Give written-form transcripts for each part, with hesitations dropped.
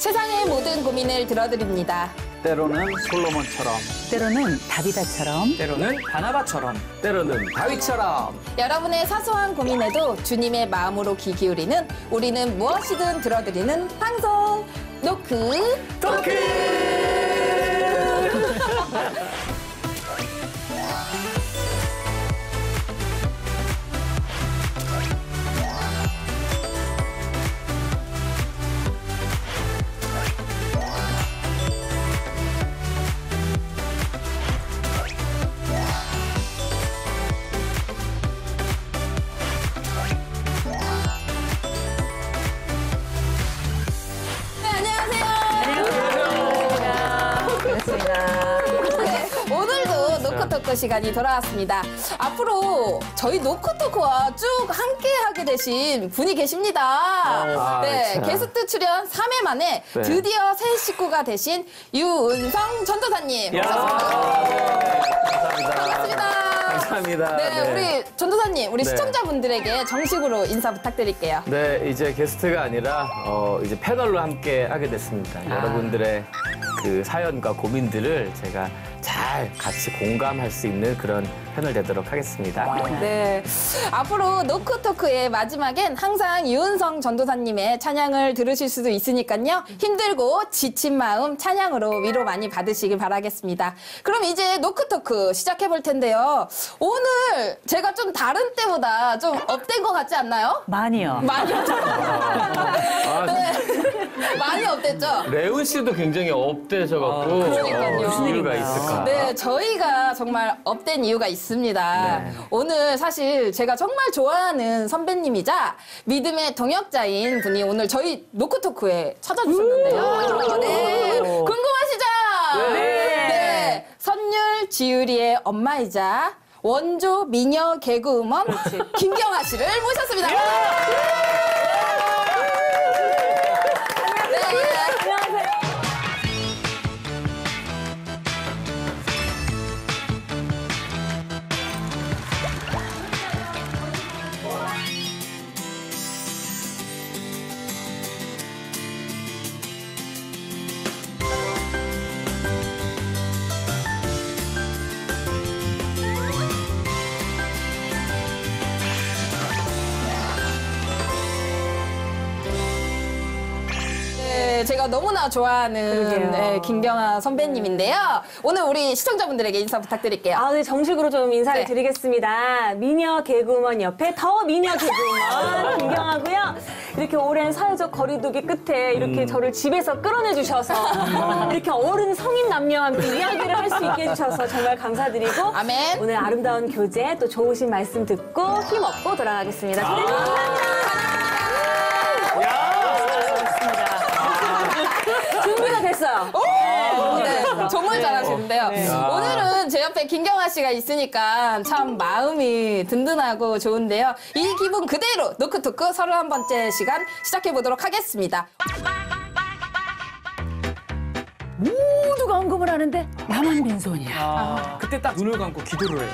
세상의 모든 고민을 들어드립니다. 때로는 솔로몬처럼, 때로는 다비다처럼, 때로는 바나바처럼, 때로는 다윗처럼. 여러분의 사소한 고민에도 주님의 마음으로 귀 기울이는 우리는 무엇이든 들어드리는 방송 노크 토크! 토크 시간이 돌아왔습니다. 앞으로 저희 노크토크와 쭉 함께하게 되신 분이 계십니다. 네, 게스트 출연 3회 만에 드디어 새 식구가 되신 유은성 전도사님. 감사합니다. 반갑습니다. 감사합니다. 네, 우리 전도사님, 우리 시청자분들에게 정식으로 인사 부탁드릴게요. 네, 이제 게스트가 아니라 이제 패널로 함께 하게 됐습니다. 여러분들의 그 사연과 고민들을 제가 잘 같이 공감할 수 있는 그런 패널 되도록 하겠습니다. 네. 앞으로 노크토크의 마지막엔 항상 유은성 전도사님의 찬양을 들으실 수도 있으니까요. 힘들고 지친 마음 찬양으로 위로 많이 받으시길 바라겠습니다. 그럼 이제 노크토크 시작해 볼 텐데요. 오늘 제가 좀 다른 때보다 좀 업된 것 같지 않나요? 많이요. 많이 업됐죠? 네. 많이 업됐죠? 레온 씨도 굉장히 업되셔갖고 그러니까요. 이유가 있을까? 네, 저희가 정말 업된 이유가 있습니다. 네. 오늘 사실 제가 정말 좋아하는 선배님이자 믿음의 동역자인 분이 오늘 저희 노크토크에 찾아주셨는데요. 네, 궁금하시죠? 네. 선율 지유리의 엄마이자 원조 미녀 개그우먼 김경아 씨를 모셨습니다. 제가 너무나 좋아하는 김경아 선배님인데요. 오늘 우리 시청자분들에게 인사 부탁드릴게요. 네, 정식으로 좀 인사를 드리겠습니다. 미녀 개그우먼 옆에 더 미녀 개그우먼 김경아고요. 이렇게 오랜 사회적 거리두기 끝에 이렇게 저를 집에서 끌어내 주셔서 이렇게 어른 성인 남녀와 함께 이야기를 할 수 있게 해주셔서 정말 감사드리고 아멘. 오늘 아름다운 교제 또 좋으신 말씀 듣고 힘없고 돌아가겠습니다. 감사합니다. 준비가 됐어요. 네, 정말 잘하시는데요. 오늘은 제 옆에 김경아 씨가 있으니까 참 마음이 든든하고 좋은데요. 이 기분 그대로 노크토크 31번째 시간 시작해 보도록 하겠습니다. 모두가 언급을 하는데 나만 빈손이야. 그때 딱 눈을 감고 기도를 해.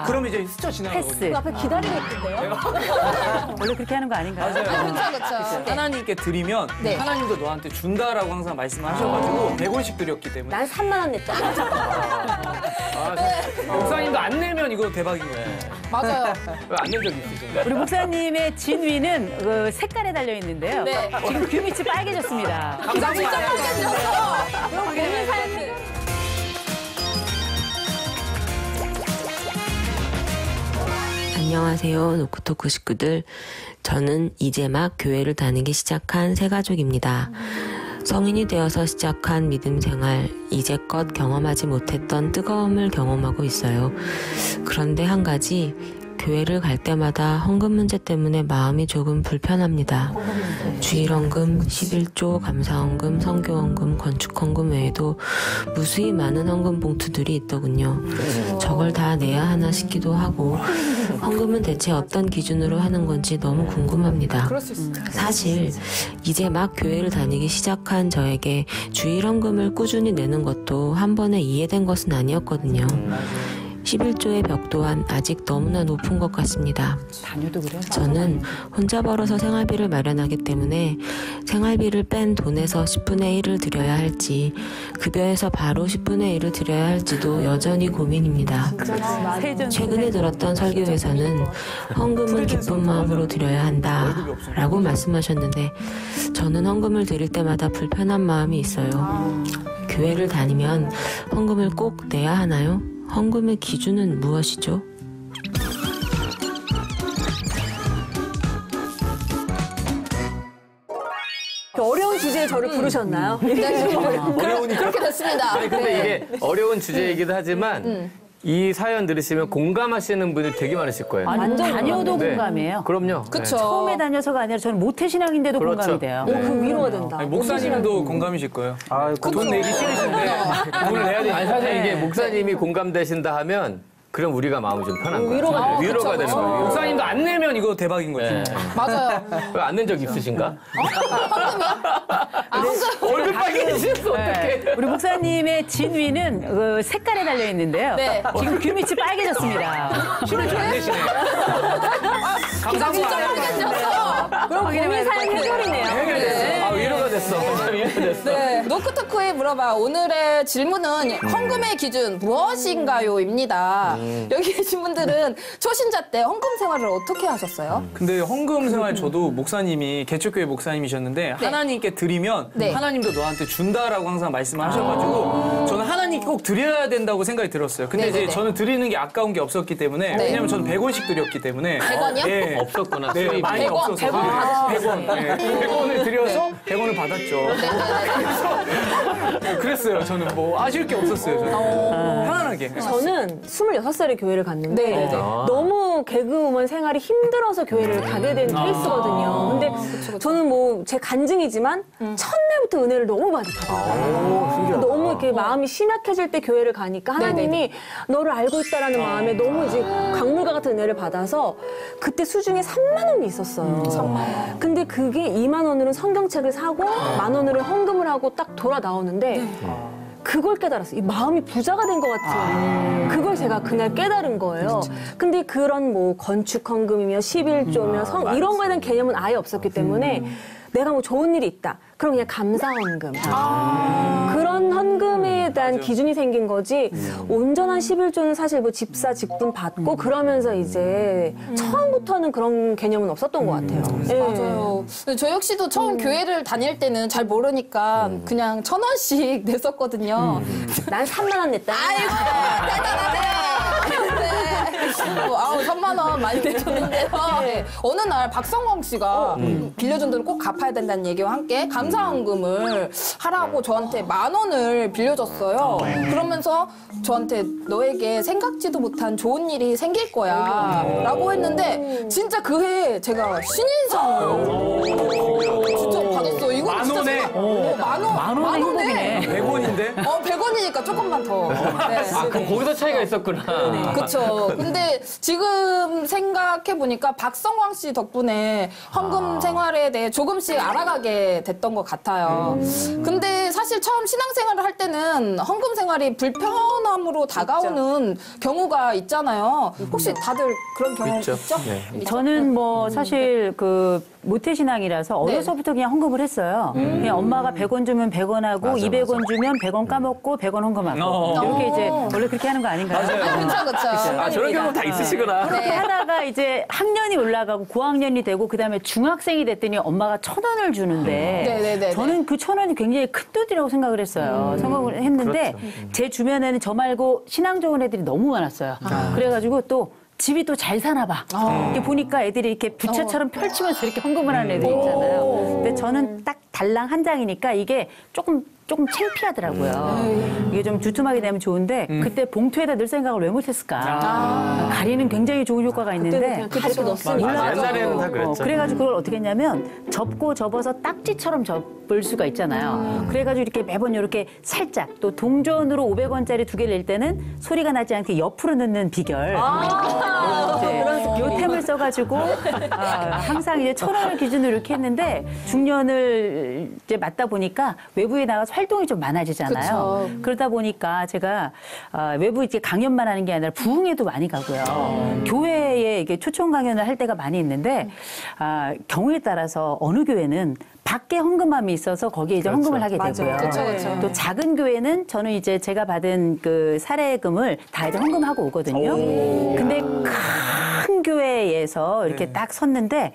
그럼 이제 스쳐 지나가거든요. 패스. 앞에 기다리고 있던데요. 원래 그렇게 하는 거 아닌가요? 그렇죠. 하나님께 드리면 네. 하나님도 너한테 준다라고 항상 말씀하셔가지고 100원씩 드렸기 때문에 난 3만 원 냈잖아. 목사님도 안 내면 이거 대박인 거예요. 맞아요. 왜 안 낸 적이 있으신가요? 우리 목사님의 진위는 그 색깔에 달려 있는데요. 네. 지금 귀밑이 빨개졌습니다. 나 진짜 빨개졌어. 안녕하세요, 노크토크 식구들. 저는 이제 막 교회를 다니기 시작한 새가족입니다. 성인이 되어서 시작한 믿음 생활, 이제껏 경험하지 못했던 뜨거움을 경험하고 있어요. 그런데 한 가지, 교회를 갈 때마다 헌금 문제 때문에 마음이 조금 불편합니다. 주일헌금, 11조, 감사헌금, 선교헌금, 건축헌금 외에도 무수히 많은 헌금 봉투들이 있더군요. 저걸 다 내야 하나 싶기도 하고 헌금은 대체 어떤 기준으로 하는 건지 너무 궁금합니다. 사실 이제 막 교회를 다니기 시작한 저에게 주일헌금을 꾸준히 내는 것도 한 번에 이해된 것은 아니었거든요. 11조의 벽 또한 아직 너무나 높은 것 같습니다. 다녀도 그래. 저는 혼자 벌어서 생활비를 마련하기 때문에 생활비를 뺀 돈에서 10분의 1을 드려야 할지 급여에서 바로 10분의 1을 드려야 할지도 여전히 고민입니다. 최근에 들었던 설교에서는 헌금은 기쁜 마음으로 드려야 한다 라고 말씀하셨는데 저는 헌금을 드릴 때마다 불편한 마음이 있어요. 교회를 다니면 헌금을 꼭 내야 하나요? 헌금의 기준은 무엇이죠? 어려운 주제에 저를 부르셨나요? 네. 어려우니까. 그렇게 됐습니다. 아니, 근데 네. 이게 어려운 주제이기도 하지만 이 사연 들으시면 공감하시는 분들 되게 많으실 거예요. 아니, 다녀도 네. 공감해요. 그럼요. 그쵸. 처음에 다녀서가 아니라 저는 모태신앙인데도 그렇죠. 공감이 돼요. 네. 그 위로가 된다. 아니, 목사님도 공감이실 거예요. 돈 내기 싫으신데 돈을 내야 돼. 아니, 사실 이게 목사님이 공감되신다 하면 그럼 우리가 마음이 좀 편한 거예요. 위로가 되죠. 위로가 그쵸, 되는 그쵸. 거예요. 목사님도 안 내면 이거 대박인 거지. 네. 맞아요. 안 낸 적 있으신가? 황금. 얼굴 빨개지셨어, 어떡해. 우리 목사님의 진위는 그 색깔에 달려 있는데요. 네. 지금 귀밑이 빨개졌습니다. 신을 안 내시네. 감사합니다. 진짜 빨개졌어. 그럼 고민 사연 해결이네요. 아, 위로가 됐어. 위로가 됐어. 네, 노크토크에 물어봐. 오늘의 질문은 헌금의 기준 무엇인가요?입니다. 여기 계신 분들은 초신자 때 헌금 생활을 어떻게 하셨어요? 근데 헌금 생활 저도 목사님이 개척교회 목사님이셨는데 하나님께 드리면 네. 하나님도 너한테 준다라고 항상 말씀을 하셔가지고 저는 하나님께 꼭 드려야 된다고 생각이 들었어요. 근데 네네네. 이제 저는 드리는 게 아까운 게 없었기 때문에 네. 왜냐면 저는 100원씩 드렸기 때문에 100원이요? 네. 없었구나. 네, 수입이. 많이 100원, 없어서 100원 받으셨어요. 100원. 네. 100원을 드려서 100원을 받았죠. 네, 그랬어요. 저는 뭐 아쉬울 게 없었어요. 저는 편안하게. 저는 26살에 교회를 갔는데 네네네. 너무 개그우먼 생활이 힘들어서 교회를 가게 된 케이스거든요. 근데 저는 뭐 제 간증이지만 첫날부터 은혜를 너무 많이 받았어요. 너무 이렇게 마음이 심약해질 때 교회를 가니까 하나님이 너를 알고 있다라는 마음에 너무 이제 강물과 같은 은혜를 받아서 그때 수중에 3만 원이 있었어요. 근데 그게 2만 원으로는 성경책을 사고 1만 원으로 헌금을 하고 딱 돌아 나오는데 그걸 깨달았어요. 이 마음이 부자가 된 것 같은 그걸 제가 그날 깨달은 거예요. 근데 그런 뭐 건축 헌금이며 11조며 이런 거에 대한 개념은 아예 없었기 때문에 내가 뭐 좋은 일이 있다. 그럼 그냥 감사 헌금. 그런 헌금에 대한 기준이 생긴 거지 온전한 11조는 사실 뭐 집사 직분 받고 그러면서 이제 처음부터는 그런 개념은 없었던 것 같아요. 예. 맞아요. 근데 저 역시도 처음 교회를 다닐 때는 잘 모르니까 그냥 1,000원씩 냈었거든요. 난 3만 원 냈다. 아우 3만 원 많이 내줬는데요. 네. 어느 날 박성광 씨가 빌려준 돈을 꼭 갚아야 된다는 얘기와 함께 감사헌금을 하라고 저한테 10,000원을 빌려줬어요. 그러면서 저한테 너에게 생각지도 못한 좋은 일이 생길 거야 라고 했는데 진짜 그 해에 제가 신인상을 진짜 받았어요. 이거 만 진짜 원에? 만 원. 만 원의 행복이네. 100원인데? 100원이니까 조금만 더. 네. 아, 그럼 거기서 차이가 있었구나. 그쵸. 근데 지금 생각해보니까 박성광 씨 덕분에 헌금 생활에 대해 조금씩 알아가게 됐던 것 같아요. 근데 사실 처음 신앙생활을 할 때는 헌금 생활이 불편함으로 다가오는 경우가 있잖아요. 혹시 다들 그런 경험 있죠? 네. 저는 뭐 사실 그 모태신앙이라서 어려서부터 그냥 헌금을 했어요. 그냥 엄마가 100원 주면 100원 하고 맞아, 200원 주면 100원 까먹고 100원 헌금하고 이렇게 이제 원래 그렇게 하는 거 아닌가요? 그쵸. 아, 저런 경우 다 있으시구나. 그렇게 하다가 이제 학년이 올라가고 고학년이 되고 그다음에 중학생이 됐더니 엄마가 1,000원을 주는데 네네네. 저는 그 1,000원이 굉장히 큰 돈이라고 생각을 했어요. 생각을 했는데 제 주변에는 저 말고 신앙 좋은 애들이 너무 많았어요. 그래가지고 또 집이 또 잘 사나 봐. 이렇게 보니까 애들이 이렇게 부채처럼 펼치면서 이렇게 헌금을 하는 애들 있잖아요. 근데 저는 딱 달랑 한 장이니까 이게 조금 창피하더라고요. 이게 좀 두툼하게 되면 좋은데 그때 봉투에다 넣을 생각을 왜 못했을까. 가리는 굉장히 좋은 효과가 있는데 그냥 가볍게 넣었으니까. 맞아, 옛날에는 다 그랬죠. 그래가지고 그걸 어떻게 했냐면 접고 접어서 딱지처럼 접을 수가 있잖아요. 그래가지고 이렇게 매번 이렇게 살짝 또 동전으로 500원짜리 2개를 낼 때는 소리가 나지 않게 옆으로 넣는 비결. 네. 템을 써가지고 항상 이제 1,000원을 기준으로 이렇게 했는데 중년을 이제 맞다 보니까 외부에 나가서 활동이 좀 많아지잖아요. 그러다 보니까 제가 외부 이제 강연만 하는 게 아니라 부흥회도 많이 가고요. 교회에 이게 초청 강연을 할 때가 많이 있는데 경우에 따라서 어느 교회는 밖에 헌금함이 있어서 거기에 이제 헌금을 하게 되고요. 그렇죠. 또 작은 교회는 저는 이제 제가 받은 그 사례금을 다 이제 헌금하고 오거든요. 근데 큰 교회에서 이렇게 딱 섰는데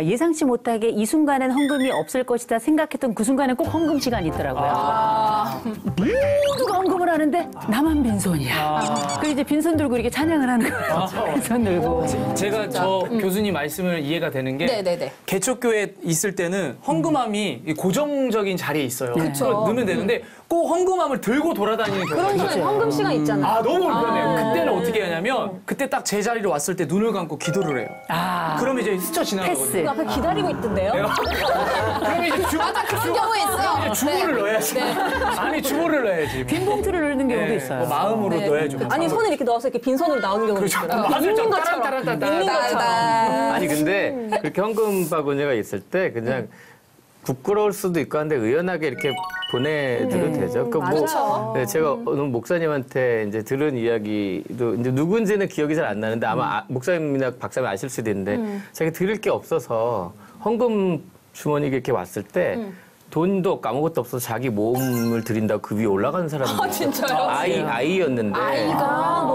예상치 못하게 이 순간엔 헌금이 없을 것이다 생각했던 그 순간엔 꼭 헌금 시간이 있더라고요. 모두가 헌금을 하는데 나만 빈손이야. 그리고 이제 빈손 들고 이렇게 찬양을 하는 거예요. 빈손 들고. 제가 저 교수님 말씀을 이해가 되는 게 네네네. 개척교회 있을 때는 헌금함이 이 고정적인 자리에 있어요. 그걸 넣으면 되는데 꼭 헌금함을 들고 돌아다니는 경우가 그런 시간 헌금 시간 있잖아요. 아, 너무 불편해요. 그때는 어떻게 하냐면 그때 딱 제 자리로 왔을 때 눈을 감고 기도를 해요. 그럼 이제 스쳐 지나가거든요. 패스. 그 앞에 기다리고 있던데요. 그럼 이제 맞아, 그런 경우 있어요. 주보를 넣어야지. 아니, 주보를 넣어야지. 빈 봉투를 넣는 경우도 있어요. 뭐 마음으로 넣어야죠. 아니 손을 이렇게 넣어서 이렇게 빈손으로 나오는 경우도 있어요. 맞아요. 있는 따란, 것처럼. 있는 것처럼. 아니 근데 그렇게 헌금 바구니가 있을 때 그냥 부끄러울 수도 있고 한데 의연하게 이렇게 보내드려도 되죠. 그 맞아요. 네, 제가 어느 목사님한테 이제 들은 이야기도 이제 누군지는 기억이 잘 안 나는데 아마 목사님이나 박사님 아실 수도 있는데 자기 드릴 게 없어서 헌금 주머니에 이렇게 왔을 때 돈도 없고 아무것도 없어서 자기 몸을 드린다고 그 위에 올라가는 사람이 진짜요? 아이였는데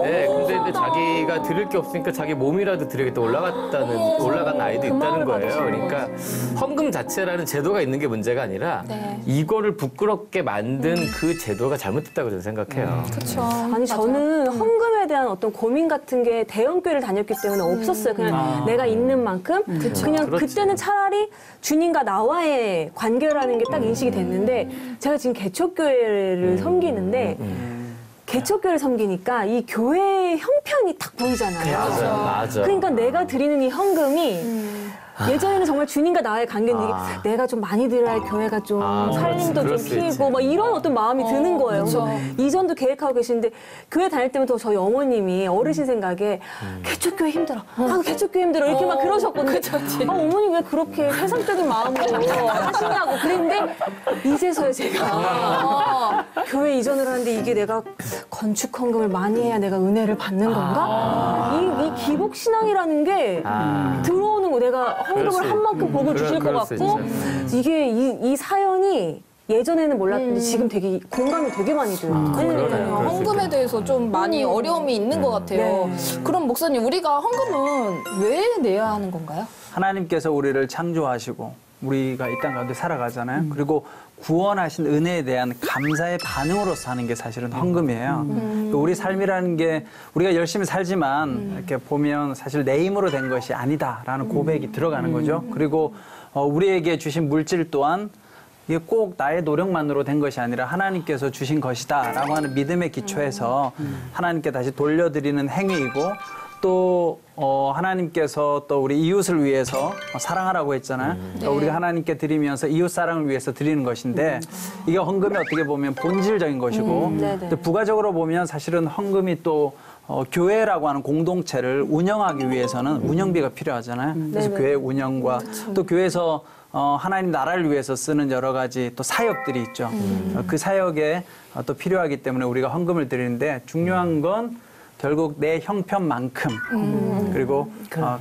네, 근데 이제 자기가 드릴 게 없으니까 자기 몸이라도 드리겠다 올라간 아이도 있다는 거예요. 그러니까 헌금 자체라는 제도가 있는 게 문제가 아니라 이거를 부끄럽게 만든 그 제도가 잘못됐다고 저는 생각해요. 그렇죠. 아니 저는 헌금에 대한 어떤 고민 같은 게 대형교회를 다녔기 때문에 없었어요. 그냥 내가 있는 만큼 그냥 그렇지. 그때는 차라리 주님과 나와의 관계라는 게 딱 인식이 됐는데 제가 지금 개척교회를 섬기는데 개척교회를 섬기니까 이 교회의 형편이 딱 보이잖아요. 맞아. 그러니까 내가 드리는 이 헌금이 예전에는 정말 주님과 나의 관계인데 내가 좀 많이 드려야 교회가 좀 살림도 그럴 좀 수 있지. 피고 막 이런 어떤 마음이 드는 거예요. 그래서 이전도 계획하고 계시는데 교회 다닐 때부터 저희 어머님이 어르신 생각에 개척교회 힘들어. 개척교회 힘들어. 이렇게 막 그러셨거든요. 어머니 왜 그렇게 세상적인 마음으로 하시냐고 그랬는데 이제서야 제가 교회 이전을 하는데 이게 내가 건축 헌금을 많이 해야 내가 은혜를 받는 건가? 이 기복 신앙이라는 게 들어오는 거 내가 헌금을 그럴 수 한 만큼 복을 주실 것 그럴 수 같고 있죠. 이게 이 사연이 예전에는 몰랐는데 지금 되게 공감이 되게 많이 돼요. 그러네요. 그러니까요. 헌금에 대해서 좀 많이 어려움이 있는 것 같아요. 그럼 목사님, 우리가 헌금은 왜 내야 하는 건가요? 하나님께서 우리를 창조하시고 우리가 이 땅 가운데 살아가잖아요. 그리고 구원하신 은혜에 대한 감사의 반응으로서 하는 게 사실은 헌금이에요. 우리 삶이라는 게 우리가 열심히 살지만 이렇게 보면 사실 내 힘으로 된 것이 아니다라는 고백이 들어가는 거죠. 그리고 우리에게 주신 물질 또한 이게 꼭 나의 노력만으로 된 것이 아니라 하나님께서 주신 것이다라고 하는 믿음의 기초에서 하나님께 다시 돌려드리는 행위이고 또 하나님께서 또 우리 이웃을 위해서 사랑하라고 했잖아요. 그러니까 우리가 하나님께 드리면서 이웃 사랑을 위해서 드리는 것인데 이게 헌금이 어떻게 보면 본질적인 것이고 또 부가적으로 보면 사실은 헌금이 또 교회라고 하는 공동체를 운영하기 위해서는 운영비가 필요하잖아요. 그래서 교회 운영과 또 교회에서 하나님 나라를 위해서 쓰는 여러 가지 또 사역들이 있죠. 그 사역에 또 필요하기 때문에 우리가 헌금을 드리는데 중요한 건 결국 내 형편만큼 그리고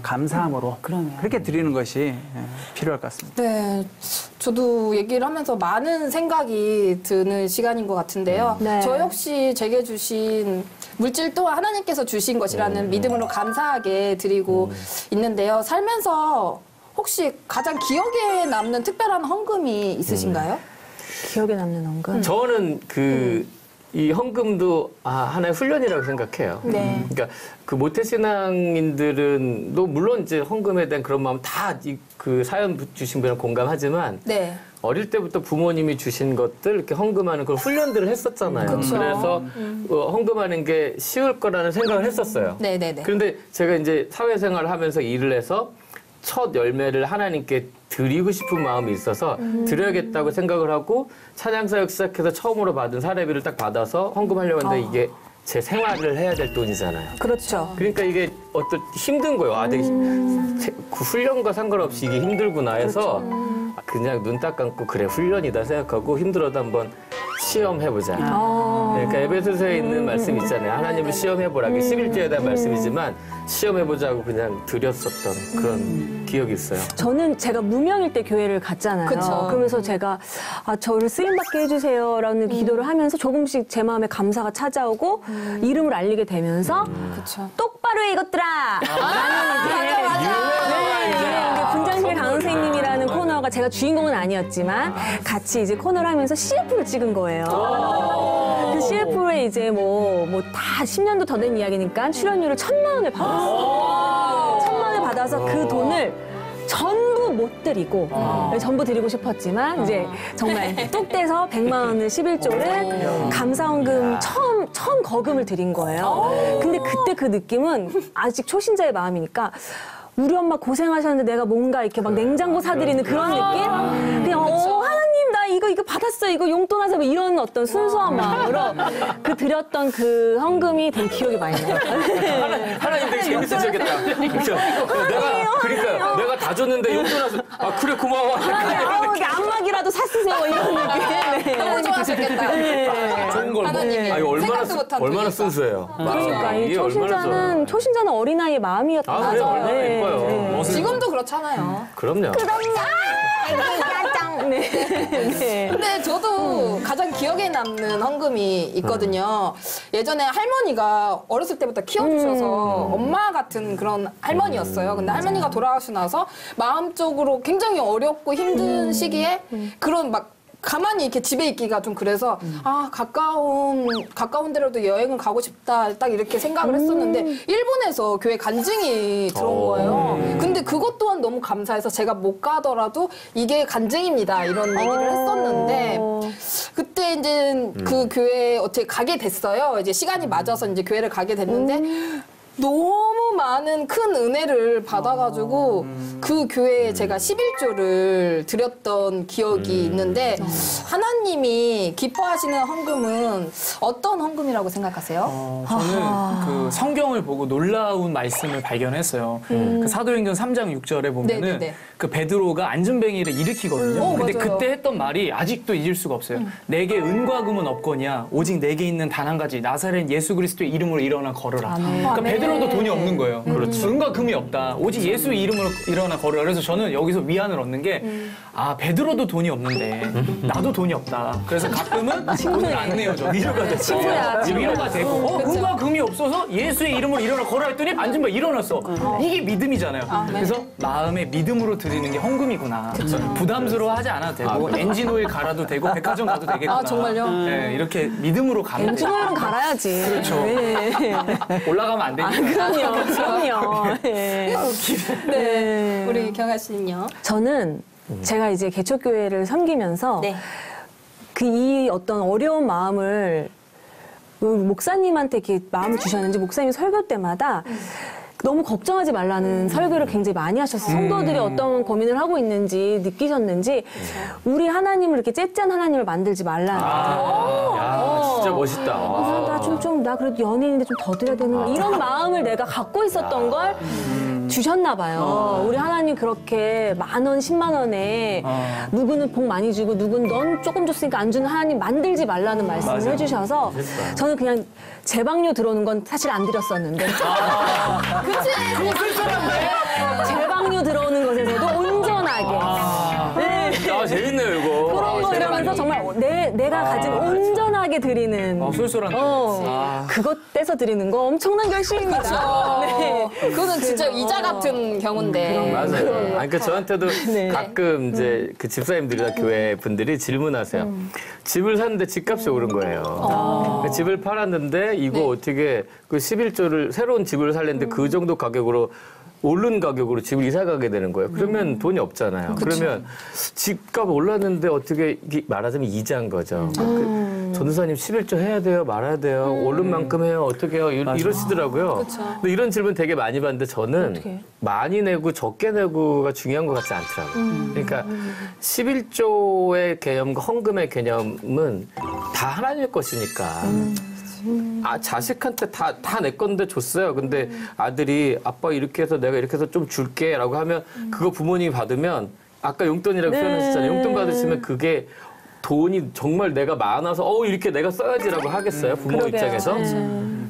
감사함으로 그렇게 드리는 것이 필요할 것 같습니다. 네, 저도 얘기를 하면서 많은 생각이 드는 시간인 것 같은데요. 저 역시 제게 주신 물질 또한 하나님께서 주신 것이라는 믿음으로 감사하게 드리고 있는데요. 살면서 혹시 가장 기억에 남는 특별한 헌금이 있으신가요? 기억에 남는 헌금. 저는 이 헌금도 하나의 훈련이라고 생각해요. 그러니까 그 모태신앙인들은 물론 이제 헌금에 대한 그런 마음 다 그 사연 주신 분이랑 공감하지만 어릴 때부터 부모님이 주신 것들 이렇게 헌금하는 그런 훈련들을 했었잖아요. 그래서 헌금하는 게 쉬울 거라는 생각을 했었어요. 그런데 제가 이제 사회생활을 하면서 일을 해서 첫 열매를 하나님께 드리고 싶은 마음이 있어서 드려야겠다고 생각을 하고 찬양사역 시작해서 처음으로 받은 사례비를 딱 받아서 헌금하려고 했는데 이게 제 생활을 해야 될 돈이잖아요. 그렇죠. 그러니까 이게 어떤 힘든 거예요. 아, 되게 그 훈련과 상관없이 이게 힘들구나 해서 그냥 눈 딱 감고 그래 훈련이다 생각하고 힘들어도 한번 시험해보자. 그러니까 에베소서에 있는 말씀 있잖아요. 하나님을 시험해보라. 이게 11조에 대한 말씀이지만 시험해보자고 그냥 드렸었던 그런 기억이 있어요. 저는 제가 무명일 때 교회를 갔잖아요. 그쵸. 그러면서 제가 저를 쓰임받게 해주세요라는 기도를 하면서 조금씩 제 마음에 감사가 찾아오고 이름을 알리게 되면서 그쵸. 똑바로 해 이것들아! 라는 이제 분장실 강선생님이라는 코너가 제가 주인공은 아니었지만 같이 이제 코너를 하면서 CF를 찍은 거예요. 그 CF에 이제 뭐 다 10년도 더 된 이야기니까 출연료를 1,000만 원을 받았어요. 1,000만 원을 받아서 그 돈을 전부 못 드리고 전부 드리고 싶었지만 이제 정말 뚝 떼서 100만 원을 11조를 감사원금 처음 거금을 드린 거예요. 근데 그때 그 느낌은 아직 초신자의 마음이니까 우리 엄마 고생하셨는데 내가 뭔가 이렇게 막 냉장고 사드리는 그런 느낌? 그냥 하나님 나 이거 받았어 이거 용돈 하자 뭐 이런 어떤 순수한 마음으로 그 드렸던 그 헌금이 되게 기억이 많이 나요. 하나님 되게 재밌으셨겠다. 그러니까 내가 다 줬는데 용돈 와서 아 그래 고마워. 안마기라도 샀으세요 이런 느낌. 너무 좋아하셨겠다. 좋은 걸 하나님이 아, 이거 생각도 못한 얼마나 돈이니까. 순수해요. 그러니까 이 이게 얼마나 좋아요. 초신자는 어린아이의 마음이었던 아, 그래요? 거죠. 얼마나 예뻐요. 지금도 그렇잖아요. 그럼요. 네. 근데 저도 가장 기억에 남는 헌금이 있거든요. 예전에 할머니가 어렸을 때부터 키워주셔서 엄마 같은 그런 할머니였어요. 근데 할머니가 돌아가시고 나서 마음적으로 굉장히 어렵고 힘든 시기에 그런 막 가만히 이렇게 집에 있기가 좀 그래서 가까운 데로도 여행을 가고 싶다 딱 이렇게 생각을 했었는데 일본에서 교회 간증이 들어온 거예요. 근데 그것 또한 너무 감사해서 제가 못 가더라도 이게 간증입니다 이런 얘기를 했었는데 그때 이제 그 교회에 어떻게 가게 됐어요. 이제 시간이 맞아서 이제 교회를 가게 됐는데 너무 많은 큰 은혜를 받아가지고 그 교회에 제가 11조를 드렸던 기억이 있는데 하나님이 기뻐하시는 헌금은 어떤 헌금이라고 생각하세요? 저는 그 성경을 보고 놀라운 말씀을 발견했어요. 그 사도행전 3장 6절에 보면은 네네네. 그 베드로가 안전뱅이를 일으키거든요. 근데 맞아요. 그때 했던 말이 아직도 잊을 수가 없어요. 내게 은과 금은 없거니와 오직 내게 있는 단 한 가지 나사렛 예수 그리스도의 이름으로 일어나 걸어라. 그러니까 베드로도 돈이 없는 거예요. 은과 금이 없다. 오직 예수 이름으로 일어나 걸어라. 그래서 저는 여기서 위안을 얻는 게 베드로도 돈이 없는데 나도 돈이 없다. 그래서 가끔은 돈을 안 내요. 저 위로가 됐어요. 위로가 되고 은과 금이 없어서 예수의 이름으로 일어나 걸어라 했더니 안전뱅이 일어났어. 이게 믿음이잖아요. 그래서 마음에 믿음으로 드리는 게 헌금이구나. 부담스러워하지 않아도 되고 엔진 오일 갈아도 되고 백화점 가도 되겠구나. 아, 정말요? 네, 이렇게 믿음으로 가면 엔진오일은 갈아야지. 그렇죠. 네. 올라가면 안 되니까. 그럼요. 네. 우리 경아 씨는요? 저는 제가 이제 개척교회를 섬기면서 네. 이 어떤 어려운 마음을 목사님한테 이렇게 마음을 주셨는지 목사님이 설교 때마다 너무 걱정하지 말라는 설교를 굉장히 많이 하셨어요. 성도들이 어떤 고민을 하고 있는지 느끼셨는지 우리 하나님을 이렇게 째짠 하나님을 만들지 말라는 야, 진짜 멋있다. 나 그래도 연예인인데 좀 더 드려야 되는 거 이런 마음을 내가 갖고 있었던 걸 주셨나 봐요. 우리 하나님 그렇게 10,000원, 10만 원에 누구는 복 많이 주고 누구는 넌 조금 줬으니까 안 주는 하나님 만들지 말라는 말씀을 맞아요. 해주셔서 저는 그냥 제방료 들어오는 건 사실 안 드렸었는데 그거 쓸쓸한데? 제방료 들어오는 것에서도 온전하게 아, 재밌네요, 이거. 그런 거 들으면서 정말 내가 가진 온전하게 드리는 쏠쏠한데. 그것 떼서 드리는 거 엄청난 결심입니다. 네. 그거는 진짜 이자 같은 경우인데. 맞아요. 그러니까 저한테도 가끔 이제 그 집사님들이나 교회 분들이 질문하세요. 집을 샀는데 집값이 오른 거예요. 집을 팔았는데 이거 어떻게 그 11조를 새로운 집을 살랬는데 그 정도 가격으로 오른 가격으로 집을 이사 가게 되는 거예요. 그러면 돈이 없잖아요. 그러면 집값 올랐는데 어떻게 말하자면 이자인 거죠. 전도사님 11조 해야 돼요? 말아야 돼요? 오른 만큼 해요? 어떻게 해요? 이러시더라고요. 근데 이런 질문 되게 많이 받는데 저는 어떻게? 많이 내고 적게 내고가 중요한 것 같지 않더라고요. 그러니까 11조의 개념과 헌금의 개념은 다 하나님의 것이니까 자식한테 다 내 건데 줬어요. 근데 아들이 아빠 이렇게 해서 내가 이렇게 해서 좀 줄게라고 하면 그거 부모님이 받으면 아까 용돈이라고 표현하셨잖아요. 용돈 받으시면 그게 돈이 정말 내가 많아서 이렇게 내가 써야지라고 하겠어요. 부모 입장에서.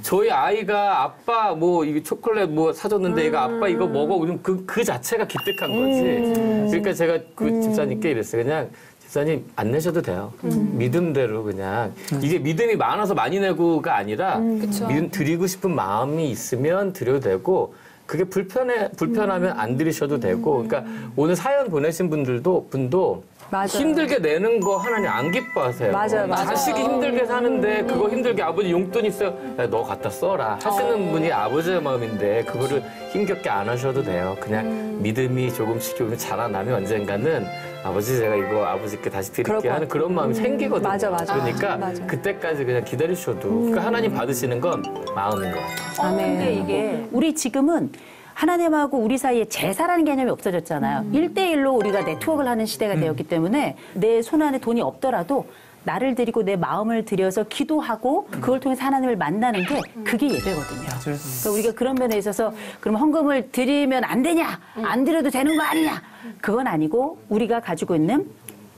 저희 아이가 아빠 뭐 이게 초콜릿 뭐 사줬는데 얘가 아빠 이거 먹어. 그럼 그 자체가 기특한 거지. 그러니까 제가 그 집사님께 이랬어요. 그냥 집사님 안 내셔도 돼요. 믿음대로 그냥. 이게 믿음이 많아서 많이 내고가 아니라 믿음 드리고 싶은 마음이 있으면 드려도 되고 그게 불편하면 안 드리셔도 되고. 그러니까 오늘 사연 보내신 분도 맞아요. 힘들게 내는 거 하나님 안 기뻐하세요. 맞아요. 자식이 힘들게 사는데 그거 힘들게 아버지 용돈 있어요. 야, 너 갖다 써라. 하시는 분이 아버지의 마음인데 그거를 힘겹게 안 하셔도 돼요. 그냥 믿음이 조금씩 자라나면 언젠가는 아버지 제가 이거 아버지께 다시 드릴게 하는 그런 마음이 생기거든요. 맞아. 그러니까 맞아. 그때까지 그냥 기다리셔도 그러니까 하나님 받으시는 건 마음인 것 같아요. 근데 이게 우리 지금은 하나님하고 우리 사이에 제사라는 개념이 없어졌잖아요. 1대1로 우리가 네트워크를 하는 시대가 되었기 때문에 내 손 안에 돈이 없더라도 나를 드리고 내 마음을 들여서 기도하고 그걸 통해서 하나님을 만나는 게 그게 예배거든요. 그러니까 우리가 그런 면에 있어서 그럼 헌금을 드리면 안 되냐? 안 드려도 되는 거 아니냐? 그건 아니고 우리가 가지고 있는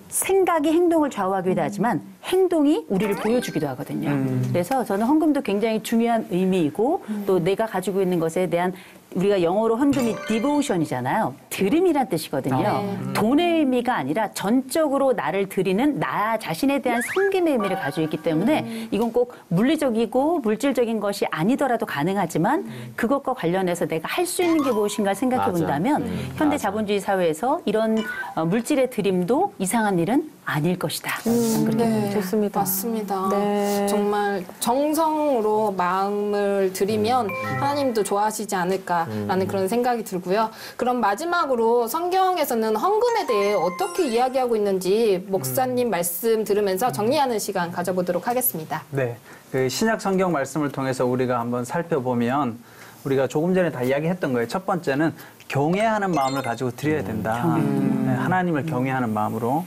생각이 행동을 좌우하기도 하지만 행동이 우리를 보여주기도 하거든요. 그래서 저는 헌금도 굉장히 중요한 의미이고 또 내가 가지고 있는 것에 대한 우리가 영어로 헌금이 디보션이잖아요. 드림이란 뜻이거든요. 돈의 의미가 아니라 전적으로 나를 드리는 나 자신에 대한 섬김의 의미를 가지고 있기 때문에 이건 꼭 물리적이고 물질적인 것이 아니더라도 가능하지만 그것과 관련해서 내가 할 수 있는 게 무엇인가 생각해 본다면 현대 자본주의 사회에서 이런 물질의 드림도 이상한 일은 아닐 것이다. 그렇게 좋습니다. 맞습니다. 네. 정말 정성으로 마음을 드리면 하나님도 좋아하시지 않을까라는 그런 생각이 들고요. 그럼 마지막으로 성경에서는 헌금에 대해 어떻게 이야기하고 있는지 목사님 말씀 들으면서 정리하는 시간 가져보도록 하겠습니다. 네, 그 신약 성경 말씀을 통해서 우리가 한번 살펴보면 우리가 조금 전에 다 이야기했던 거예요. 첫 번째는 경외하는 마음을 가지고 드려야 된다. 네, 하나님을 경외하는 마음으로.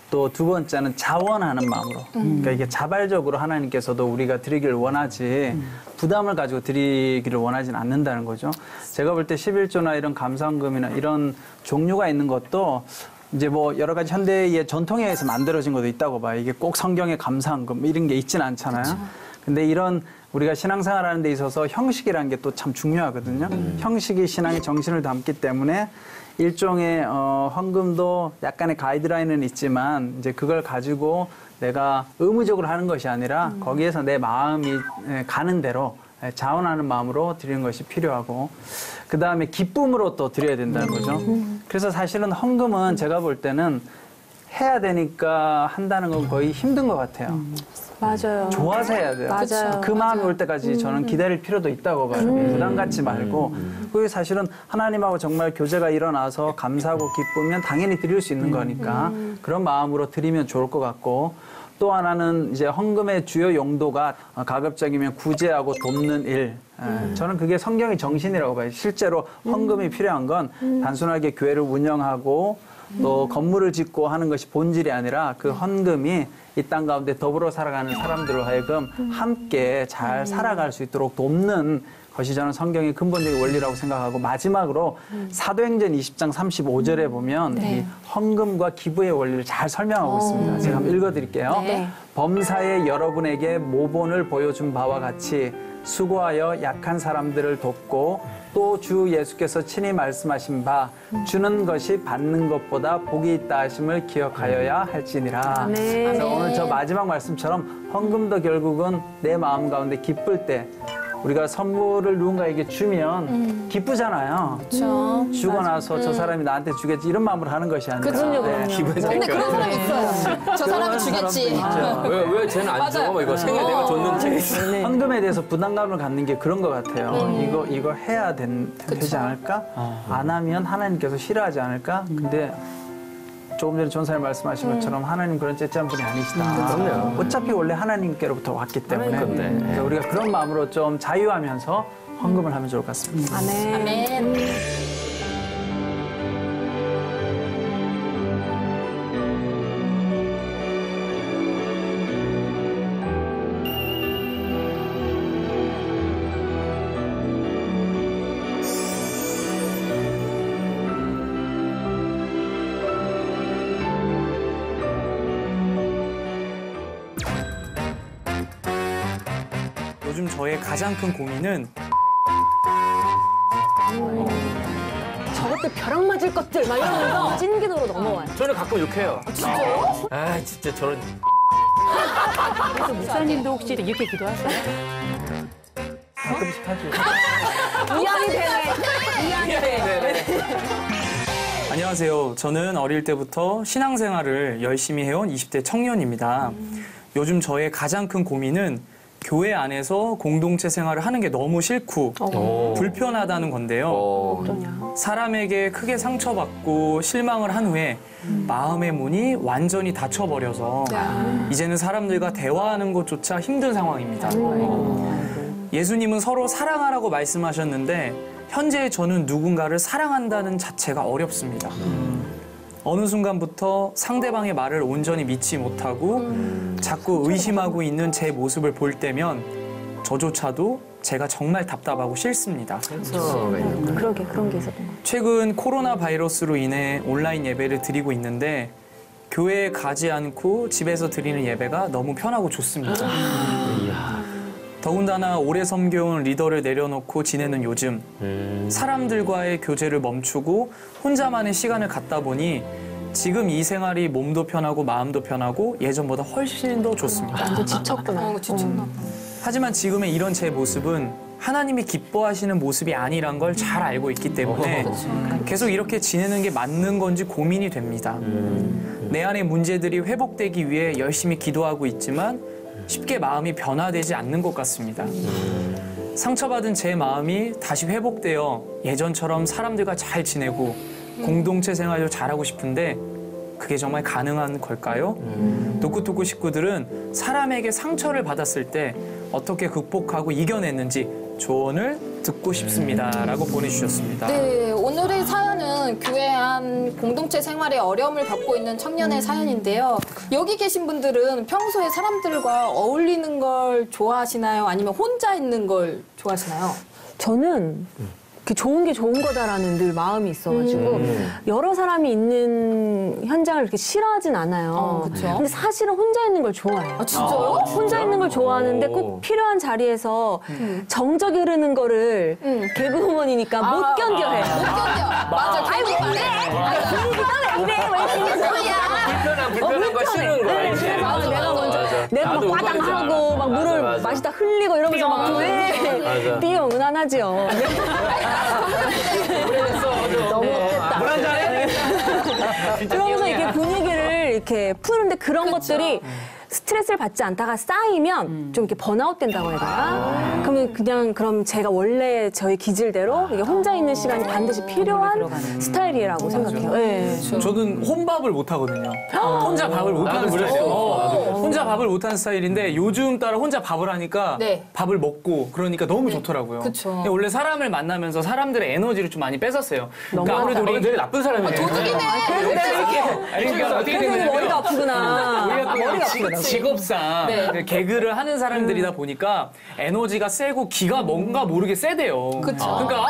또 두 번째는 자원하는 마음으로. 그러니까 이게 자발적으로 하나님께서도 우리가 드리기를 원하지 부담을 가지고 드리기를 원하지는 않는다는 거죠. 제가 볼 때 11조나 이런 감사헌금이나 이런 종류가 있는 것도 이제 뭐 여러 가지 현대의 전통에 의해서 만들어진 것도 있다고 봐요. 이게 꼭 성경의 감사헌금 이런 게 있지는 않잖아요. 근데 이런 우리가 신앙생활하는 데 있어서 형식이라는 게 또 참 중요하거든요. 형식이 신앙의 정신을 담기 때문에 일종의 헌금도 약간의 가이드라인은 있지만 이제 그걸 가지고 내가 의무적으로 하는 것이 아니라 거기에서 내 마음이 가는 대로 자원하는 마음으로 드리는 것이 필요하고 그다음에 기쁨으로 또 드려야 된다는 거죠. 그래서 사실은 헌금은 제가 볼 때는 해야 되니까 한다는 건 거의 힘든 것 같아요. 맞아요. 좋아서 해야 돼요. 맞아요. 그 마음이 올 때까지 저는 기다릴 필요도 있다고 봐요. 부담 갖지 말고. 그게 사실은 하나님하고 정말 교제가 일어나서 감사하고 기쁘면 당연히 드릴 수 있는 거니까 그런 마음으로 드리면 좋을 것 같고 또 하나는 이제 헌금의 주요 용도가 가급적이면 구제하고 돕는 일. 저는 그게 성경의 정신이라고 봐요. 실제로 헌금이 필요한 건 단순하게 교회를 운영하고 또 건물을 짓고 하는 것이 본질이 아니라 그 헌금이 이 땅 가운데 더불어 살아가는 사람들로 하여금 함께 잘 살아갈 수 있도록 돕는 것이 저는 성경의 근본적인 원리라고 생각하고 마지막으로 사도행전 20장 35절에 보면 이 헌금과 기부의 원리를 잘 설명하고 있습니다. 제가 한번 읽어드릴게요. 범사에 여러분에게 모본을 보여준 바와 같이 수고하여 약한 사람들을 돕고 또 주 예수께서 친히 말씀하신 바 주는 것이 받는 것보다 복이 있다 하심을 기억하여야 할지니라. 그래서 오늘 저 마지막 말씀처럼 헌금도 결국은 내 마음 가운데 기쁠 때 우리가 선물을 누군가에게 주면 기쁘잖아요. 그렇죠. 주고 나서 저 사람이 나한테 주겠지 이런 마음으로 하는 것이 아니라 근데 그런 사람이 있어요. 저 사람이 주겠지. 왜 쟤는 안 줘? 뭐 이거 생일 내가 줬는지. 헌금에 대해서 부담감을 갖는 게 그런 것 같아요. 이거 해야 되지 않을까? 안 하면 하나님께서 싫어하지 않을까? 근데 조금 전에 전사님 말씀하신 것처럼 하나님 그런 째째한 분이 아니시다. 그럼요. 어차피 원래 하나님께로부터 왔기 때문에 건데. 그러니까 우리가 그런 마음으로 좀 자유하면서 헌금을 하면 좋을 것 같습니다. 아멘. 저의 가장 큰 고민은 저것들 벼락 맞을 것들 막 이러면서 찐기도로 넘어와요. 저는 가끔 욕해요. 진짜요? 아, 진짜 저런. 그래서 목사님도 혹시 이렇게 기도하세요? 가끔씩 하죠. 이양이 되네. 이양이 되네. 안녕하세요. 저는 어릴 때부터 신앙생활을 열심히 해온 20대 청년입니다. 요즘 저의 가장 큰 고민은 교회 안에서 공동체 생활을 하는 게 너무 싫고 불편하다는 건데요. 사람에게 크게 상처받고 실망을 한 후에 마음의 문이 완전히 닫혀버려서 이제는 사람들과 대화하는 것조차 힘든 상황입니다. 예수님은 서로 사랑하라고 말씀하셨는데 현재 저는 누군가를 사랑한다는 자체가 어렵습니다. 어느 순간부터 상대방의 말을 온전히 믿지 못하고 자꾸 의심하고 있는 제 모습을 볼 때면 저조차도 제가 정말 답답하고 싫습니다. 그러게 그런 게 있었던 거. 최근 코로나 바이러스로 인해 온라인 예배를 드리고 있는데 교회에 가지 않고 집에서 드리는 예배가 너무 편하고 좋습니다. 더군다나 오래 섬겨온 리더를 내려놓고 지내는 요즘 사람들과의 교제를 멈추고 혼자만의 시간을 갖다 보니 지금 이 생활이 몸도 편하고 마음도 편하고 예전보다 훨씬 더 좋습니다. 완전 지쳤구나. 지쳤나 봐. 하지만 지금의 이런 제 모습은 하나님이 기뻐하시는 모습이 아니란 걸 잘 알고 있기 때문에 계속 이렇게 지내는 게 맞는 건지 고민이 됩니다. 내 안의 문제들이 회복되기 위해 열심히 기도하고 있지만 쉽게 마음이 변화되지 않는 것 같습니다. 상처받은 제 마음이 다시 회복되어 예전처럼 사람들과 잘 지내고 공동체 생활도 잘하고 싶은데 그게 정말 가능한 걸까요? 노쿠토쿠 식구들은 사람에게 상처를 받았을 때 어떻게 극복하고 이겨냈는지 조언을 듣고 싶습니다. 라고 보내주셨습니다. 네, 오늘의 사연은 교회 안 공동체 생활에 어려움을 겪고 있는 청년의 사연인데요. 여기 계신 분들은 평소에 사람들과 어울리는 걸 좋아하시나요? 아니면 혼자 있는 걸 좋아하시나요? 저는 그 좋은 게 좋은 거다라는 늘 마음이 있어가지고 여러 사람이 있는 현장을 그렇게 싫어하진 않아요. 그쵸. 근데 사실은 혼자 있는 걸 좋아해요. 아, 진짜요? 혼자 있는 걸 좋아하는데 꼭 필요한 자리에서 정적이 흐르는 거를 개그우먼이니까 못 견뎌해요. 못 견뎌. 맞아, 개그우먼. 분위기가 왜 이래? 왜 이러는 거야? 불편한 거 싫은 거야. 네, 이제. 그래서 내가 먼저 내가 막 과당하고 막 물을 마시다 흘리고 이러면서 막 맞아. 띄어응난하지요. 너무 없겠다. 물 한잔 해? 그러면서 이렇게 분위기를 이렇게 푸는데 그런 것들이 스트레스를 받지 않다가 쌓이면 좀 이렇게 번아웃 된다고 해야 되나? 그러면 그럼 제가 원래 저희 기질대로 이게 혼자 있는 시간이 반드시 필요한 스타일이라고 생각해요. 네. 저는 혼밥을 못 하거든요. 혼자 밥을 못 하는 스타일이에요. 혼자 밥을 못 하는 스타일인데 요즘 따라 혼자 밥을 하니까 네. 밥을 먹고 그러니까 너무 좋더라고요. 그쵸. 근데 원래 사람을 만나면서 사람들의 에너지를 좀 많이 뺏었어요. 그러니까 아무래도 우리 되게 나쁜 사람이네. 도둑이네. 그러니까 어떻게 되냐면 머리가 아프구나. 우리가 또 머리가 아프구나. 직업상 네. 개그를 하는 사람들이다 보니까 에너지가 세고 기가 뭔가 모르게 세대요. 그러니까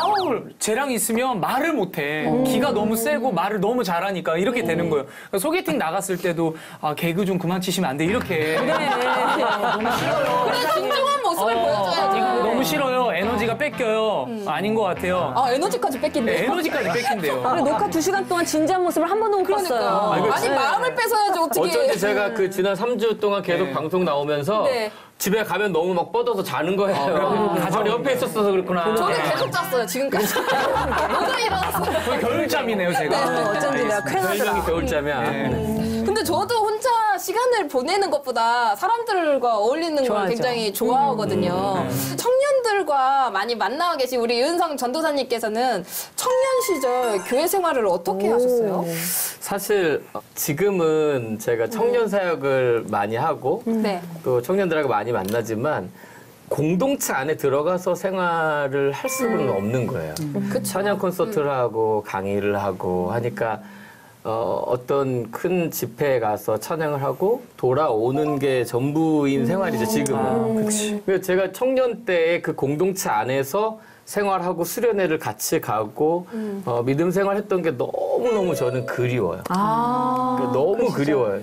쟤랑 있으면 말을 못해. 기가 너무 세고 말을 너무 잘하니까 이렇게 되는 거예요. 그러니까 소개팅 나갔을 때도 개그 좀 그만 치시면 안 돼 이렇게. 너무 싫어요. 그래, 진정한 모습을 보여줘야지. 너무 싫어요. 에너지가 뺏겨요. 아닌 것 같아요. 아, 에너지까지 뺏긴대요. 네, 에너지까지 뺏긴대요. 그리고 녹화 2시간 동안 진지한 모습을 한 번도 못 봤어요. 그러니까. 아니, 마음을 뺏어야지, 어떻게. 어쩐지 제가 그 지난 3주 동안 계속 방송 나오면서 네. 집에 가면 너무 막 뻗어서 자는 거예요. 가족이 옆에 있었어서 그렇구나. 저는 계속 잤어요, 지금까지. 오늘 일어났어요. 거의 겨울잠이네요, 제가. 어쩐지 내가 쾌하더라. 별명이 겨울잠이야. 근데 저도 혼자 시간을 보내는 것보다 사람들과 어울리는 걸 좋아하죠. 굉장히 좋아하거든요. 청년들과 많이 만나와 계신 우리 윤성 전도사님께서는 청년 시절 교회 생활을 어떻게 하셨어요? 사실 지금은 제가 청년 사역을 많이 하고 네. 또 청년들하고 많이 만나지만 공동체 안에 들어가서 생활을 할 수는 없는 거예요. 찬양 콘서트를 하고 강의를 하고 하니까 어떤 큰 집회에 가서 찬양을 하고 돌아오는 게 전부인 생활이죠, 지금은. 그래서 제가 청년 때의 그 공동체 안에서 생활하고 수련회를 같이 가고 믿음 생활했던 게 너무너무 저는 그리워요. 그러니까 너무 그리워요.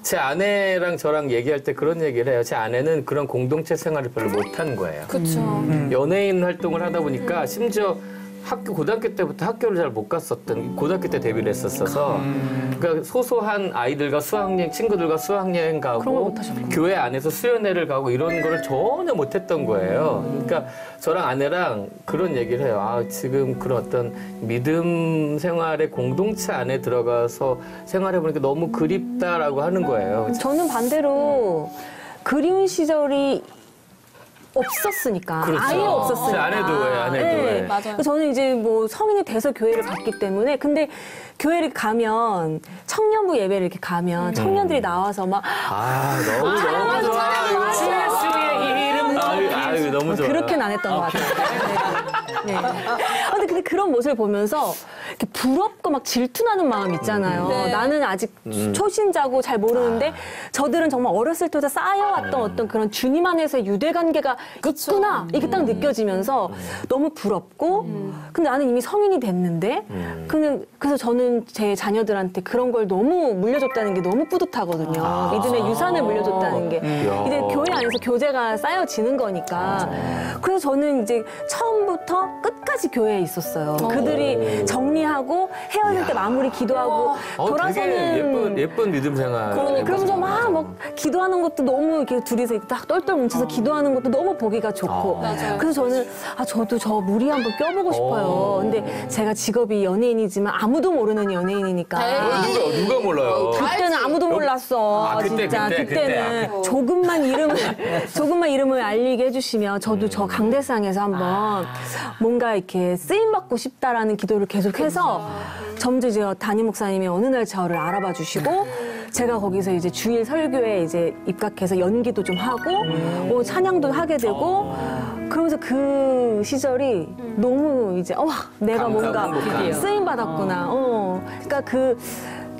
제 아내랑 저랑 얘기할 때 그런 얘기를 해요. 제 아내는 그런 공동체 생활을 별로 못한 거예요. 그렇죠. 연예인 활동을 하다 보니까 심지어 고등학교 때부터 학교를 잘 못 갔었던, 고등학교 때 데뷔를 했었어서, 그러니까 소소한 아이들과 친구들과 수학여행 가고, 교회 안에서 수련회를 가고 이런 거를 전혀 못 했던 거예요. 그러니까 저랑 아내랑 그런 얘기를 해요. 아, 지금 그런 어떤 믿음 생활의 공동체 안에 들어가서 생활해보니까 너무 그립다라고 하는 거예요. 저는 반대로 그리운 시절이 없었으니까. 그렇죠. 아예 없었으니까. 제 아내도 왜, 아내도 왜. 맞아요. 그래서 저는 이제 뭐 성인이 돼서 교회를 갔기 때문에 근데 교회를 가면 청년부 예배를 이렇게 가면 청년들이 나와서 막 너무 좋아. 아유, 너무 좋아. 그렇게는 안 했던 것 같아요. 네. 근데 그런 모습을 보면서 이렇게 부럽고 막 질투나는 마음 있잖아요. 네. 나는 아직 초신자고 잘 모르는데 저들은 정말 어렸을 때부터 쌓여왔던 어떤 그런 주님 안에서의 유대 관계가 있구나 이게 딱 느껴지면서 너무 부럽고 근데 나는 이미 성인이 됐는데 그래서 저는 제 자녀들한테 그런 걸 너무 물려줬다는 게 너무 뿌듯하거든요. 믿음의 유산을 물려줬다는 게 이제 교회 안에서 교제가 쌓여지는 거니까 그래서 저는 이제 처음부터 끝까지 교회에 있었어요. 그들이 정리하고 헤어질 때 마무리 기도하고 돌아서는 되게 예쁜 믿음 생활. 그러면서 막 기도하는 것도 너무 이렇게 둘이서 딱 똘똘 뭉쳐서 기도하는 것도 너무 보기가 좋고 그래서 저는 저도 저 무리 한번 껴보고 싶어요. 근데 제가 직업이 연예인이지만 아무도 모르는 연예인이니까 누가 몰라요? 그때는 아무도 몰랐어. 진짜 그때는 조금만 이름을 알리게 해주시면 저도 저 강대상에서 한번 뭔가 이렇게 쓰임 받고 싶다라는 기도를 계속해서 점점 이제 담임 목사님이 어느 날 저를 알아봐 주시고 제가 거기서 이제 주일 설교에 이제 입각해서 연기도 좀 하고 찬양도 하게 되고 그러면서 그 시절이 너무 이제 내가 뭔가 쓰임 받았구나. 그러니까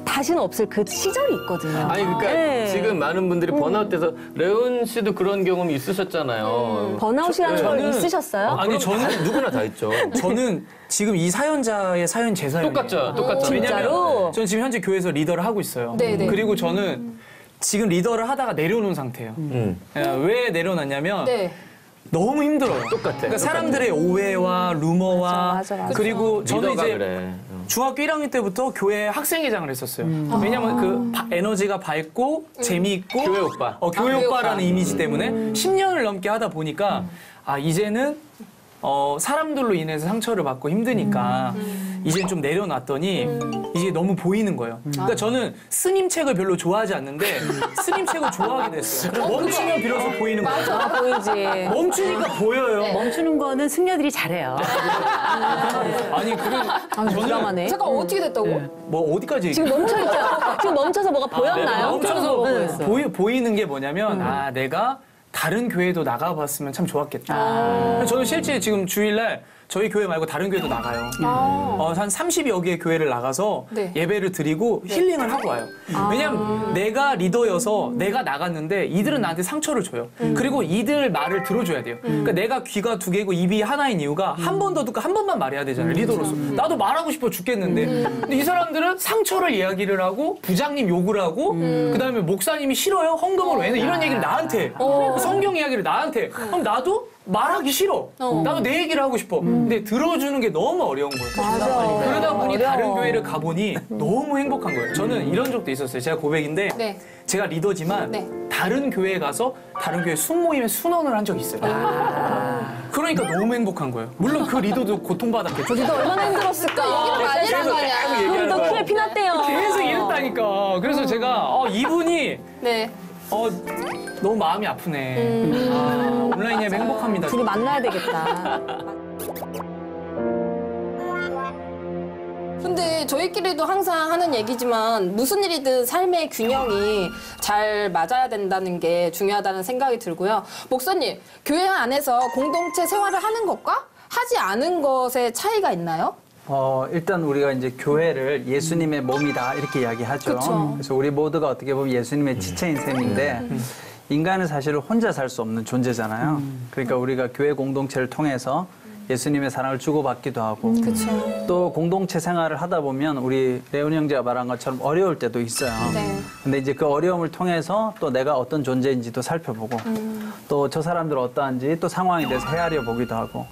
다시는 없을 그 시절이 있거든요. 아니 그러니까 지금 많은 분들이 번아웃돼서 레온 씨도 그런 경험이 있으셨잖아요. 번아웃이라는 걸 있으셨어요? 아니 저는 누구나 다 있죠. 저는 지금 이 사연자의 사연 제 사연이에요. 똑같죠. 진짜로? 저는 지금 현재 교회에서 리더를 하고 있어요. 네네. 그리고 저는 지금 리더를 하다가 내려놓은 상태예요. 왜 내려놨냐면 네. 너무 힘들어요. 똑같아. 사람들의 오해와 루머와 맞아. 그리고 저는 리더가 이제 그래. 중학교 1학년 때부터 교회 학생회장을 했었어요. 왜냐면 에너지가 밝고 재미있고 교회 오빠. 교회 오빠라는 이미지 때문에 10년을 넘게 하다 보니까 이제는 사람들로 인해서 상처를 받고 힘드니까 이제 좀 내려놨더니 이제 너무 보이는 거예요. 그러니까 저는 스님 책을 별로 좋아하지 않는데 스님 책을 좋아하게 됐어요. 멈추면 비로소 보이는 거예요. 보이지. 멈추니까 보여요. 멈추는 거는 승려들이 잘해요. 아니 그래 민감하네. 잠깐 어떻게 됐다고? 뭐 어디까지 지금 멈춰있잖아. 지금 멈춰서 뭐가 보였나요? 멈춰서 네. 보이는 게 뭐냐면 내가 다른 교회도 나가봤으면 참 좋았겠다. 저는 실제 지금 주일날 저희 교회 말고 다른 교회도 나가요. 한 30여 개의 교회를 나가서 네. 예배를 드리고 힐링을 하고 와요. 왜냐면 내가 리더여서 내가 나갔는데 이들은 나한테 상처를 줘요. 그리고 이들 말을 들어줘야 돼요. 그러니까 내가 귀가 두 개고 입이 하나인 이유가 한 번 더 듣고 한 번만 말해야 되잖아요. 리더로서. 나도 말하고 싶어 죽겠는데. 근데 이 사람들은 상처를 이야기를 하고 부장님 욕을 하고 그다음에 목사님이 싫어요. 헌금을 왜 내? 이런 얘기를 나한테 성경 이야기를 나한테 그럼 나도 말하기 싫어. 나도 내 얘기를 하고 싶어. 근데 들어주는 게 너무 어려운 거예요. 맞아. 그러다 보니 다른 교회를 가보니 너무 행복한 거예요. 저는 이런 적도 있었어요. 제가 고백인데 네. 제가 리더지만 네. 다른 교회에 가서 다른 교회 순모임에 순원을 한 적이 있어요. 그러니까 너무 행복한 거예요. 물론 그 리더도 고통받았겠죠. 리더 얼마나 힘들었을까. 얘기를 많이 한 거 아니야? 리더 키에 피났대요. 계속 이랬다니까. 그래서 제가 이분이 네. 너무 마음이 아프네. 온라인 예배 행복합니다. 둘이 만나야 되겠다. 근데 저희끼리도 항상 하는 얘기지만 무슨 일이든 삶의 균형이 잘 맞아야 된다는 게 중요하다는 생각이 들고요. 목사님, 교회 안에서 공동체 생활을 하는 것과 하지 않은 것의 차이가 있나요? 일단 우리가 이제 교회를 예수님의 몸이다 이렇게 이야기하죠. 그쵸. 그래서 우리 모두가 어떻게 보면 예수님의 지체인 셈인데 인간은 사실 혼자 살 수 없는 존재잖아요. 그러니까 우리가 교회 공동체를 통해서 예수님의 사랑을 주고받기도 하고 그렇죠. 또 공동체 생활을 하다 보면 우리 레온 형제가 말한 것처럼 어려울 때도 있어요. 네. 근데 이제 그 어려움을 통해서 또 내가 어떤 존재인지도 살펴보고 또 저 사람들은 어떠한지 또 상황에 대해서 헤아려 보기도 하고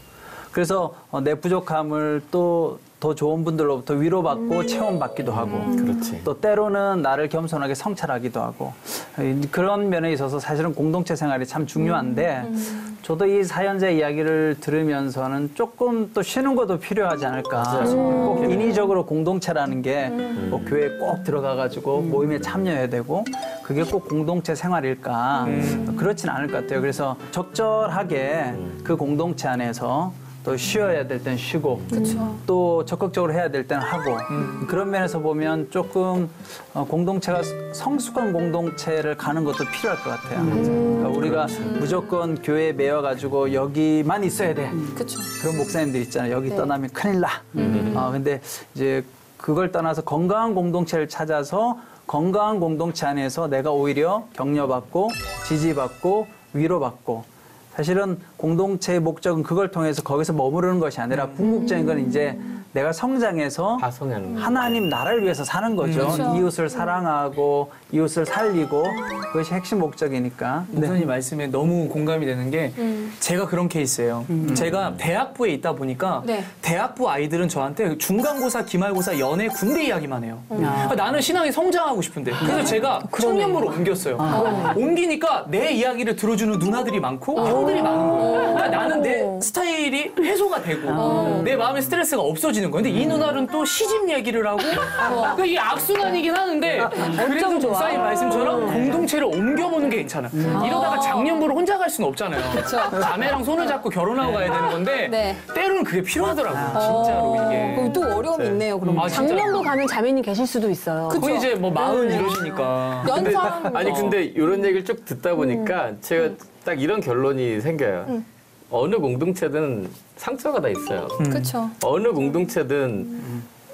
그래서 내 부족함을 또 더 좋은 분들로부터 위로받고 체험받기도 하고 그렇지. 또 때로는 나를 겸손하게 성찰하기도 하고 그런 면에 있어서 사실은 공동체 생활이 참 중요한데 저도 이 사연자 이야기를 들으면서는 조금 또 쉬는 것도 필요하지 않을까. 꼭 인위적으로 공동체라는 게 뭐 교회에 꼭 들어가가지고 모임에 참여해야 되고 그게 꼭 공동체 생활일까. 그렇진 않을 것 같아요. 그래서 적절하게 그 공동체 안에서 또 쉬어야 될 땐 쉬고 또 적극적으로 해야 될 때는 하고 그런 면에서 보면 조금 공동체가 성숙한 공동체를 가는 것도 필요할 것 같아요. 그러니까 우리가 무조건 교회에 매여가지고 여기만 있어야 돼. 그렇죠. 그런 목사님들 있잖아요. 여기 떠나면 큰일 나. 근데 이제 그걸 떠나서 건강한 공동체를 찾아서 건강한 공동체 안에서 내가 오히려 격려받고 지지받고 위로받고 사실은 공동체의 목적은 그걸 통해서 거기서 머무르는 것이 아니라 궁극적인 건 이제 내가 성장해서 파송하는 거. 하나님 나라를 위해서 사는 거죠. 그렇죠. 이웃을 사랑하고 이웃을 살리고 그것이 핵심 목적이니까. 목사님 말씀에 너무 공감이 되는 게 제가 그런 케이스예요. 제가 대학부에 있다 보니까 네. 대학부 아이들은 저한테 중간고사, 기말고사, 연애, 군대 이야기만 해요. 그러니까 나는 신앙이 성장하고 싶은데 그래서 제가 청년부로 옮겼어요. 옮기니까 내 이야기를 들어주는 누나들이 많고 형들이 많은 거예요. 그러니까 나는 내 스타일이 해소가 되고 내 마음의 스트레스가 없어지는 거예요. 근데 이 누나는 또 시집 얘기를 하고 그러니까 이게 악순환이긴 하는데 그래도 목사님 말씀처럼 공동체를 옮겨보는 게 괜찮아. 이러다가 작년부로 혼자 갈 수는 없잖아요. 자매랑 손을 잡고 결혼하고 가야 되는 건데 네. 때로는 그게 필요하더라고요. 진짜로 이게. 그럼 또 어려움이 있네요. 그럼. 아, 진짜. 작년도 가면 자매님 계실 수도 있어요. 거의 이제 뭐 마흔 이러시니까. 연상. 아니 근데 이런 얘기를 쭉 듣다 보니까 제가 딱 이런 결론이 생겨요. 어느 공동체든 상처가 다 있어요. 그렇죠. 어느 공동체든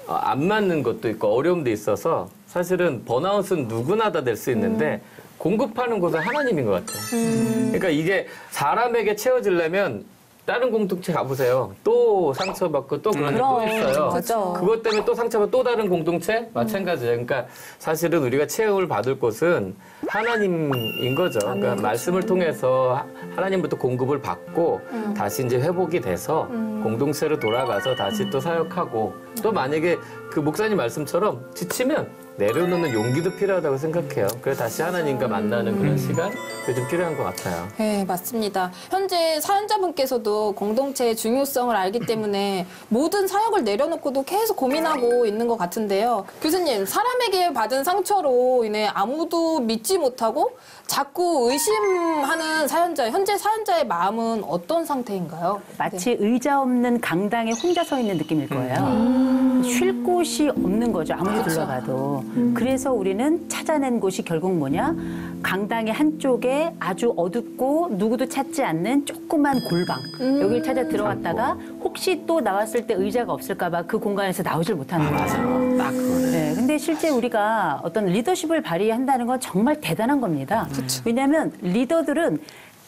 안 맞는 것도 있고 어려움도 있어서 사실은 번아웃은 누구나 다 될 수 있는데 공급하는 곳은 하나님인 것 같아요. 그러니까 이게 사람에게 채워지려면 다른 공동체 가보세요. 또 상처받고 또 그런 게 또 있어요. 그렇죠. 그것 때문에 또 상처받고 또 다른 공동체? 마찬가지예요. 그러니까 사실은 우리가 체험을 받을 곳은 하나님인 거죠. 그러니까 말씀을 통해서 하나님부터 공급을 받고 다시 이제 회복이 돼서 공동체로 돌아가서 다시 또 사역하고 또 만약에 그 목사님 말씀처럼 지치면 내려놓는 용기도 필요하다고 생각해요. 그래서 다시 하나님과 만나는 그런 시간 그게 좀 필요한 것 같아요. 네, 맞습니다. 현재 사연자분께서도 공동체의 중요성을 알기 때문에 모든 사역을 내려놓고도 계속 고민하고 있는 것 같은데요. 교수님, 사람에게 받은 상처로 인해 아무도 믿지 못하고 자꾸 의심하는 사연자, 현재 사연자의 마음은 어떤 상태인가요? 마치 의자 없는 강당에 혼자 서 있는 느낌일 거예요. 쉴 곳이 없는 거죠. 아무리 둘러가도. 그래서 우리는 찾아낸 곳이 결국 뭐냐? 강당의 한쪽에 아주 어둡고 누구도 찾지 않는 조그만 골방. 여기를 찾아 들어갔다가 혹시 또 나왔을 때 의자가 없을까 봐 그 공간에서 나오질 못하는 거예요. 딱 그거네. 네, 근데 실제 우리가 어떤 리더십을 발휘한다는 건 정말 대단한 겁니다. 왜냐하면 리더들은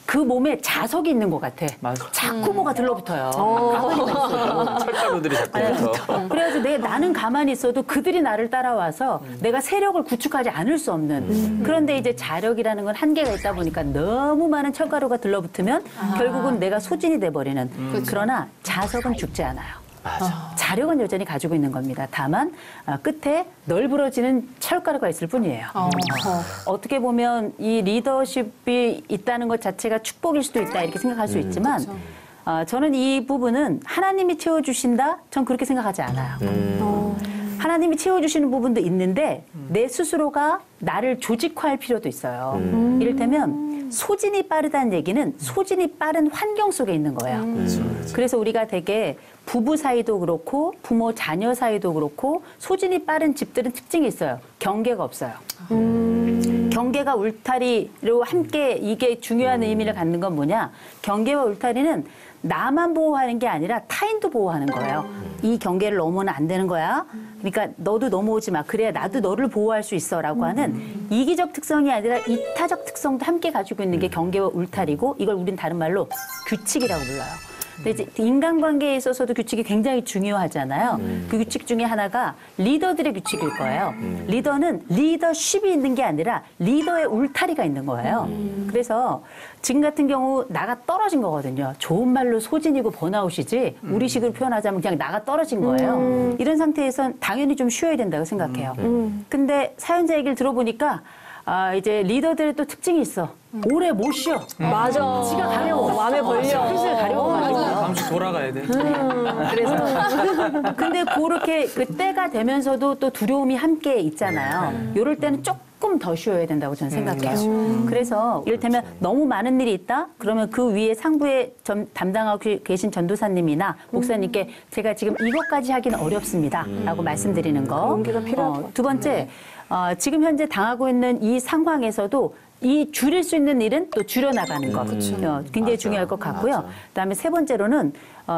그 몸에 자석이 있는 것 같아. 맞아. 자꾸 뭐가 들러붙어요. 철가루들이 자꾸 붙어. 그래가지고 나는 가만히 있어도 그들이 나를 따라와서 내가 세력을 구축하지 않을 수 없는. 그런데 이제 자력이라는 건 한계가 있다 보니까 너무 많은 철가루가 들러붙으면 결국은 내가 소진이 돼버리는. 그러나 자석은 죽지 않아요. 자력은 여전히 가지고 있는 겁니다. 다만 끝에 널브러지는 철가루가 있을 뿐이에요. 어떻게 보면 이 리더십이 있다는 것 자체가 축복일 수도 있다 이렇게 생각할 수 있지만 저는 이 부분은 하나님이 채워주신다? 전 그렇게 생각하지 않아요. 하나님이 채워주시는 부분도 있는데 내 스스로가 나를 조직화할 필요도 있어요. 이를테면 소진이 빠르다는 얘기는 소진이 빠른 환경 속에 있는 거예요. 그래서 우리가 되게 부부 사이도 그렇고 부모 자녀 사이도 그렇고 소진이 빠른 집들은 특징이 있어요. 경계가 없어요. 경계가 울타리로 함께 이게 중요한 의미를 갖는 건 뭐냐? 경계와 울타리는 나만 보호하는 게 아니라 타인도 보호하는 거예요. 이 경계를 넘으면 안 되는 거야. 그러니까 너도 넘어오지 마. 그래야 나도 너를 보호할 수 있어라고 하는 이기적 특성이 아니라 이타적 특성도 함께 가지고 있는 게 경계와 울타리고 이걸 우린 다른 말로 규칙이라고 불러요. 근데 이제 인간관계에 있어서도 규칙이 굉장히 중요하잖아요. 그 규칙 중에 하나가 리더들의 규칙일 거예요. 리더는 리더십이 있는 게 아니라 리더의 울타리가 있는 거예요. 그래서 지금 같은 경우 나가 떨어진 거거든요. 좋은 말로 소진이고 번아웃이지 우리식으로 표현하자면 그냥 나가 떨어진 거예요. 이런 상태에선 당연히 좀 쉬어야 된다고 생각해요. 근데 사연자 얘기를 들어보니까 이제 리더들의 또 특징이 있어. 오래 못 쉬어. 맞아. 지가 가려워. 마음에 걸려. 뜻을 가려워가지고. 다음 주 돌아가야 돼. 그래서 근데 그렇게 그 때가 되면서도 또 두려움이 함께 있잖아요. 이럴 때는 조금 더 쉬어야 된다고 저는 생각해요. 그래서 이를테면 너무 많은 일이 있다? 그러면 그 위에 상부에 담당하고 계신 전도사님이나 목사님께 제가 지금 이것까지 하기는 어렵습니다. 라고 말씀드리는 거. 용기가 필요할 것 같아요. 두 번째, 지금 현재 당하고 있는 이 상황에서도 이 줄일 수 있는 일은 또 줄여나가는 것. 굉장히 중요할 것 같고요. 그다음에 세 번째로는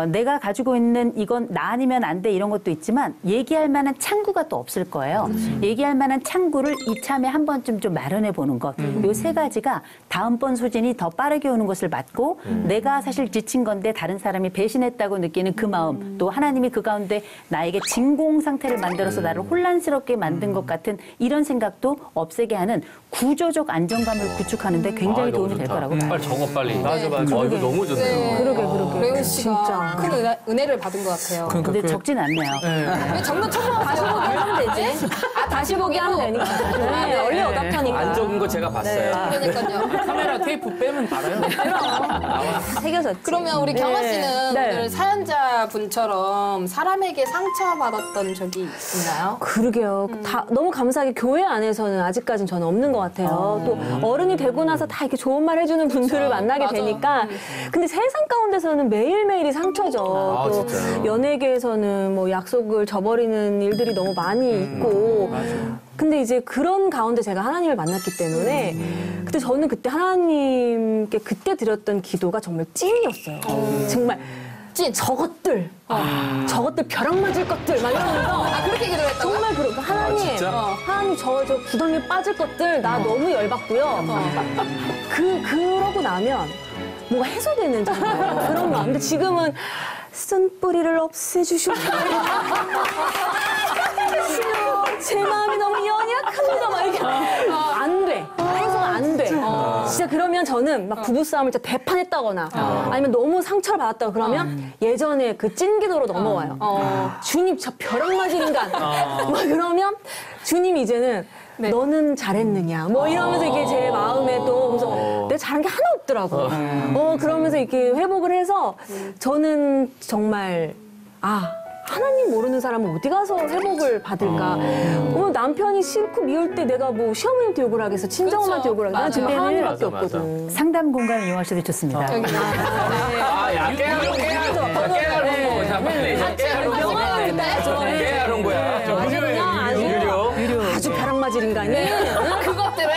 내가 가지고 있는 이건 나 아니면 안 돼 이런 것도 있지만 얘기할 만한 창구가 또 없을 거예요. 얘기할 만한 창구를 이참에 한 번쯤 좀 마련해 보는 것. 요 세 가지가 다음번 소진이 더 빠르게 오는 것을 막고 내가 사실 지친 건데 다른 사람이 배신했다고 느끼는 그 마음, 또 하나님이 그 가운데 나에게 진공 상태를 만들어서 나를 혼란스럽게 만든 것 같은 이런 생각도 없애게 하는 구조적 안정감을 구축하는 데 굉장히 도움이 될 거라고 봐요. 빨리 적어 빨리. 맞아. 이거 너무 좋네요. 그러게. 레오 씨가 큰 은혜를 받은 것 같아요. 근데 적진 않네요. 왜 정말 처음 다시 보기 하면 되지? 다시 보기 하면 되니까. 네, 원래 어답하니까. 안 적은 거 제가 봤어요. 그러니까요. 카메라 테이프 빼면 알아요. 새겨졌지. 그러면 우리 경화 씨는 네. 오늘 사연자 분처럼 사람에게 상처받았던 적이 있나요? 그러게요. 다 너무 감사하게 교회 안에서는 아직까지는 저는 없는 것 같아요. 또 어른이 되고 나서 다 이렇게 좋은 말 해주는 분들을 만나게 맞아. 되니까. 근데 세상 가운데서는 매일매일이 상처죠. 또 진짜요? 연예계에서는 뭐 약속을 저버리는 일들이 너무 많이 있고. 근데 이제 그런 가운데 제가 하나님을 만났기 때문에 근데 저는 그때 하나님께 그때 드렸던 기도가 정말 찐이었어요. 정말 찐 저것들 저것들 벼락 맞을 것들 막 이러면서 그렇게 기도했다고요? 정말 그렇고 하나님 하나님 저 구덩이에 빠질 것들 나 너무 열받고요. 그러고 나면 뭐가 해소되는 정말 그런 마음. 근데 지금은 쓴뿌리를 없애주시오. 제 마음이 너무 연약합니다. 막 이렇게 안 돼. 해소가 안 돼. 진짜 그러면 저는 막 부부싸움을 진짜 대판했다거나 아니면 너무 상처를 받았다고 그러면 예전에 그 찐기도로 넘어와요. 주님 저 벼락 맞은 인간. 막 그러면 주님 이제는 너는 잘했느냐. 뭐 이러면서 이게 제 마음에 또 그래서 내가 잘한 게 하나 없더라고. 그러면서 이렇게 회복을 해서 저는 정말 하나님 모르는 사람은 어디 가서 회복을 받을까? 남편이 싫고 미울 때 내가 뭐 시어머니한테 욕을 하겠어, 친정엄마한테 욕을 하겠어. 난 지금 하나님밖에 없거든. 상담 공간을 이용하셔도 좋습니다. 깨하는 거야. 아주 벼락 맞을 인간이 그것들을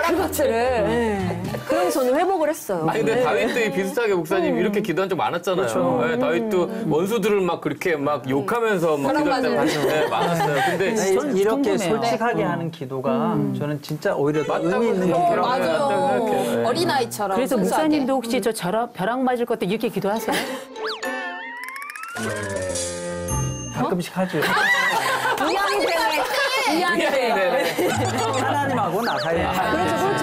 그것들을 그래서 저는 회복을 했어요. 아니 근데 다윗도 비슷하게 목사님 이렇게 기도한 적 많았잖아요. 네, 다윗도 원수들을 막 그렇게 막 욕하면서 막 기도할 때 많았어요. 근데 저는 이렇게 궁금해요. 솔직하게 하는 기도가 저는 진짜 오히려 더 맞다고 의미 있는 기도라고 맞아요. 생각해요. 어린아이처럼. 그래서 순수하게. 목사님도 혹시 저 벼락 맞을 것도 이렇게 기도하세요? 가끔씩 하죠. 이양이 되네. 이양이 돼. 하나님하고 나 사이에. 그렇죠.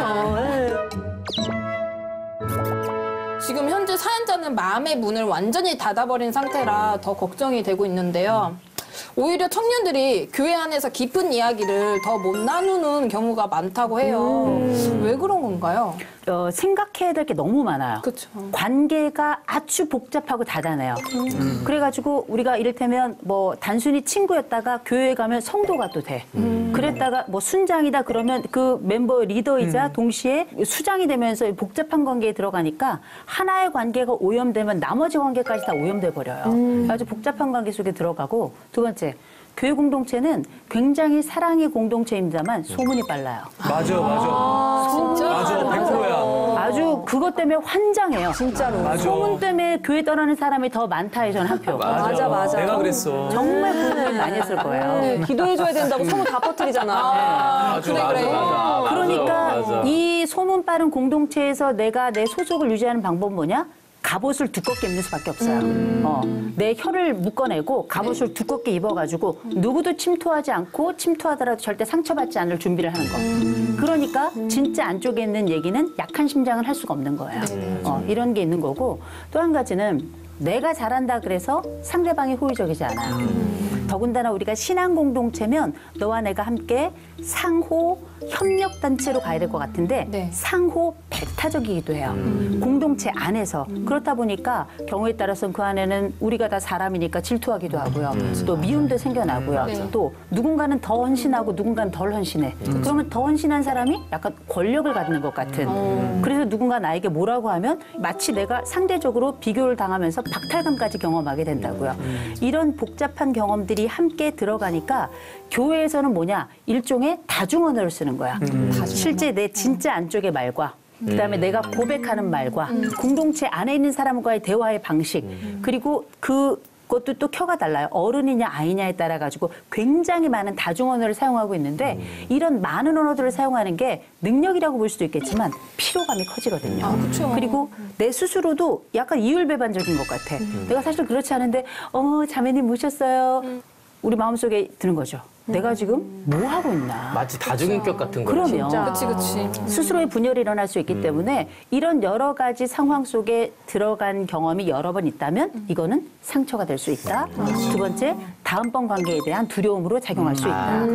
지금 현재 사연자는 마음의 문을 완전히 닫아버린 상태라 더 걱정이 되고 있는데요. 오히려 청년들이 교회 안에서 깊은 이야기를 더 못 나누는 경우가 많다고 해요. 왜 그런 건가요? 생각해야 될 게 너무 많아요. 그쵸. 관계가 아주 복잡하고 다단해요. 그래가지고 우리가 이를테면 뭐 단순히 친구였다가 교회에 가면 성도가 또 돼. 그랬다가 뭐 순장이다 그러면 그 멤버 리더이자 동시에 수장이 되면서 복잡한 관계에 들어가니까 하나의 관계가 오염되면 나머지 관계까지 다 오염돼 버려요. 아주 복잡한 관계 속에 들어가고 두 번째. 교회 공동체는 굉장히 사랑의 공동체입니다만 소문이 빨라요. 맞아. 진짜? 맞아. 100%야. 아주 그것 때문에 환장해요. 진짜로. 맞아. 소문 때문에 교회 떠나는 사람이 더 많다에 저는 한 표. 맞아. 내가 그랬어. 정말 고민을 많이 했을 거예요. 기도해줘야 된다고 소문 다 퍼뜨리잖아. 맞아. 그러니까 맞아. 이 소문 빠른 공동체에서 내가 내 소속을 유지하는 방법 뭐냐? 갑옷을 두껍게 입는 수밖에 없어요. 내 혀를 묶어내고 갑옷을 두껍게 입어가지고 누구도 침투하지 않고 침투하더라도 절대 상처받지 않을 준비를 하는 거. 그러니까 진짜 안쪽에 있는 얘기는 약한 심장을 할 수가 없는 거예요. 이런 게 있는 거고 또 한 가지는 내가 잘한다 그래서 상대방이 호의적이지 않아요. 더군다나 우리가 신앙 공동체면 너와 내가 함께 상호 협력 단체로 가야 될 것 같은데 네. 상호 배타적이기도 해요. 공동체 안에서. 그렇다 보니까 경우에 따라서는 그 안에는 우리가 다 사람이니까 질투하기도 하고요. 또 미움도 생겨나고요. 또 누군가는 더 헌신하고 누군가는 덜 헌신해. 그러면 더 헌신한 사람이 약간 권력을 갖는 것 같은. 그래서 누군가 나에게 뭐라고 하면 마치 내가 상대적으로 비교를 당하면서 박탈감까지 경험하게 된다고요. 이런 복잡한 경험들이 함께 들어가니까 교회에서는 뭐냐? 일종의 다중언어를 쓰는 거야. 실제 내 진짜 안쪽의 말과 그다음에 내가 고백하는 말과 공동체 안에 있는 사람과의 대화의 방식 그리고 그것도 또 켜가 달라요. 어른이냐 아이냐에 따라 가지고 굉장히 많은 다중 언어를 사용하고 있는데 이런 많은 언어들을 사용하는 게 능력이라고 볼 수도 있겠지만 피로감이 커지거든요. 그리고 내 스스로도 약간 이율배반적인 것 같아. 내가 사실 그렇지 않은데 자매님 모셨어요. 우리 마음속에 드는 거죠. 내가 지금 뭐 하고 있나. 마치 다중인격 같은 거죠. 그럼요. 그치. 스스로의 분열이 일어날 수 있기 때문에 이런 여러 가지 상황 속에 들어간 경험이 여러 번 있다면 이거는 상처가 될 수 있다. 두 번째, 다음번 관계에 대한 두려움으로 작용할 수 있다.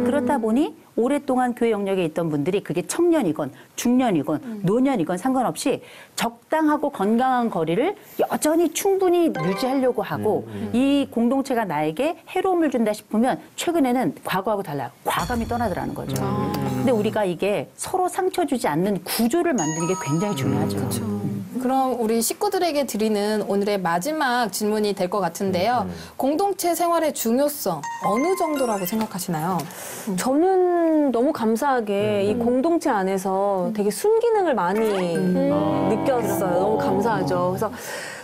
그렇다 보니 오랫동안 교회 영역에 있던 분들이 그게 청년이건 중년이건 노년이건 상관없이 적당하고 건강한 거리를 여전히 충분히 유지하려고 하고 이 공동체가 나에게 해로움을 준다 싶으면 최근에는 과거하고 달라요. 과감히 떠나더라는 거죠. 근데 우리가 이게 서로 상처 주지 않는 구조를 만드는 게 굉장히 중요하죠. 그럼 우리 식구들에게 드리는 오늘의 마지막 질문이 될 것 같은데요. 공동체 생활의 중요성 어느 정도라고 생각하시나요? 저는 너무 감사하게 이 공동체 안에서 되게 순기능을 많이 느꼈어요. 너무 감사하죠. 그래서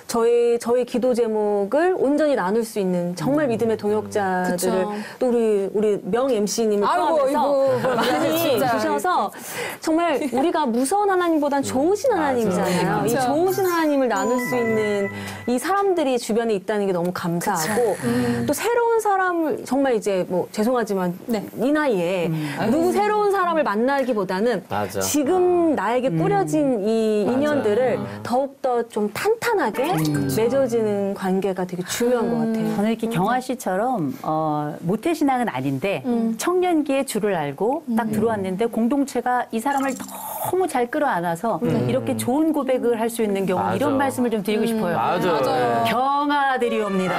저희 기도 제목을 온전히 나눌 수 있는 정말 믿음의 동역자들을 그쵸. 또 우리 명 MC님을 포함해서 많이 진짜. 주셔서 정말 우리가 무서운 하나님보단 좋으신 하나님이잖아요. 이 좋으신 하나님을 나눌 수 있는 이 사람들이 주변에 있다는 게 너무 감사하고 또 새로운 사람을 정말 이제 뭐 죄송하지만 이 나이에 누구 새로운 사람을 만나기보다는 맞아. 지금 나에게 뿌려진 이 인연들을 더욱더 좀 탄탄하게 맺어지는 관계가 되게 중요한 것 같아요. 저는 이렇게 경아 씨처럼 모태신앙은 아닌데 청년기에 줄을 알고 딱 들어왔는데 공동체가 이 사람을 너무 잘 끌어안아서 이렇게 좋은 고백을 할 수 있는 경우 맞아. 이런 말씀을 좀 드리고 싶어요. 맞아요. 경아들이옵니다.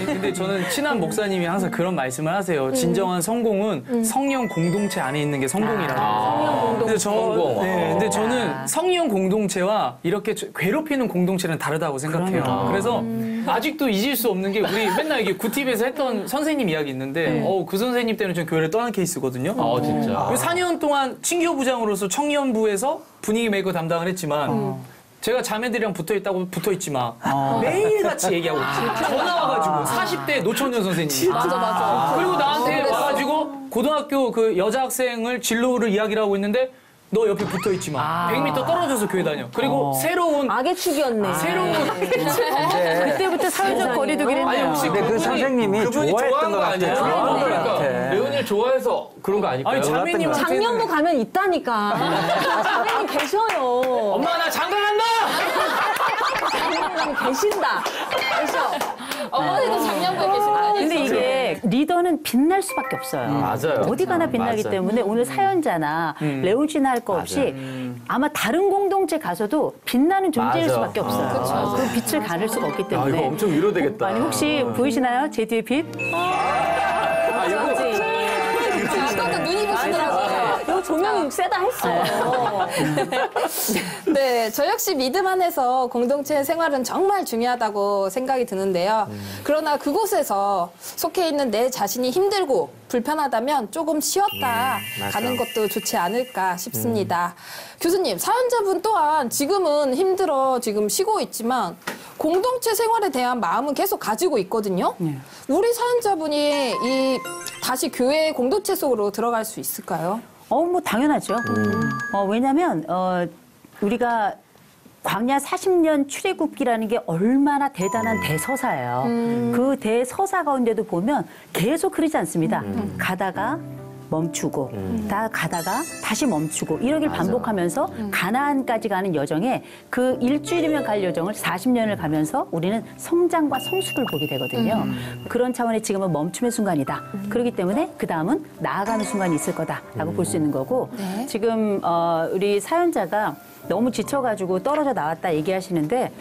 근데 저는 친한 목사님이 항상 그런 말씀을 하세요. 진정한 성공은 성령 공동체 안에 있는 게 성공이라고. 성령 공동체. 성공. 근데 저는 성령 공동체와 이렇게 괴롭히는 공동체는 다르다고 생각해요. 그래서 아직도 잊을 수 없는 게 우리 맨날 이게 구티브에서 했던 선생님 이야기 있는데 그 선생님 때문에 전 교회를 떠난 케이스거든요. 진짜. 4년 동안 친교부장으로서 청년부에서 분위기 메이커 담당을 했지만 제가 자매들이랑 붙어있지 마. 매일같이 얘기하고 전화 와가지고 40대 노처녀 선생님. 맞아. 그리고 나한테 와가지고 고등학교 그 여자 학생을 진로를 이야기를 하고 있는데 너 옆에 붙어있지 마. 100m 떨어져서 교회 다녀. 그리고 새로운 악의 축이었네. 그때부터 사회적 거리두기를 아니 했네요. 혹시 근데 그 선생님이 그분이 좋아했던 것 아니에요? 같아요. 그러니까 레온이를 좋아해서 그런 거 아닐까요? 아니 자매님한테는 작년도 가면 있다니까. 자매님 계셔요. 엄마 나 장가 간다! 작년 가면 계신다. 계셔. 어머니도 작년부에 계신다. 근데 이게 리더는 빛날 수밖에 없어요. 맞아요. 어디 가나 빛나기 맞아. 때문에 오늘 사연자나 레온 씨나 할 거 없이 아마 다른 공동체 가서도 빛나는 존재일 맞아. 수밖에 없어요. 그 빛을 가릴 수가 없기 때문에. 이거 엄청 위로되겠다. 아니 혹시 보이시나요? 제 뒤에 빛? 아까도 눈이 부시더라고요. 이거 조명이 세다 했어. 네, 저 역시 믿음 안에서 공동체 생활은 정말 중요하다고 생각이 드는데요. 그러나 그곳에서 속해 있는 내 자신이 힘들고 불편하다면 조금 쉬었다 가는 것도 좋지 않을까 싶습니다. 교수님, 사연자분 또한 지금은 힘들어 지금 쉬고 있지만 공동체 생활에 대한 마음은 계속 가지고 있거든요. 우리 사연자분이 다시 교회 공동체 속으로 들어갈 수 있을까요? 뭐 당연하죠. 왜냐면 우리가 광야 40년 출애굽기라는 게 얼마나 대단한 대서사예요. 그 대서사 가운데도 보면 계속 그러지 않습니다. 가다가 멈추고 다 가다가 다시 멈추고 이러길 반복하면서 가나안까지 가는 여정에 그 일주일이면 갈 여정을 40년을 가면서 우리는 성장과 성숙을 보게 되거든요. 그런 차원의 지금은 멈춤의 순간이다. 그렇기 때문에 그 다음은 나아가는 순간이 있을 거다라고 볼 수 있는 거고 지금 우리 사연자가 너무 지쳐가지고 떨어져 나왔다 얘기하시는데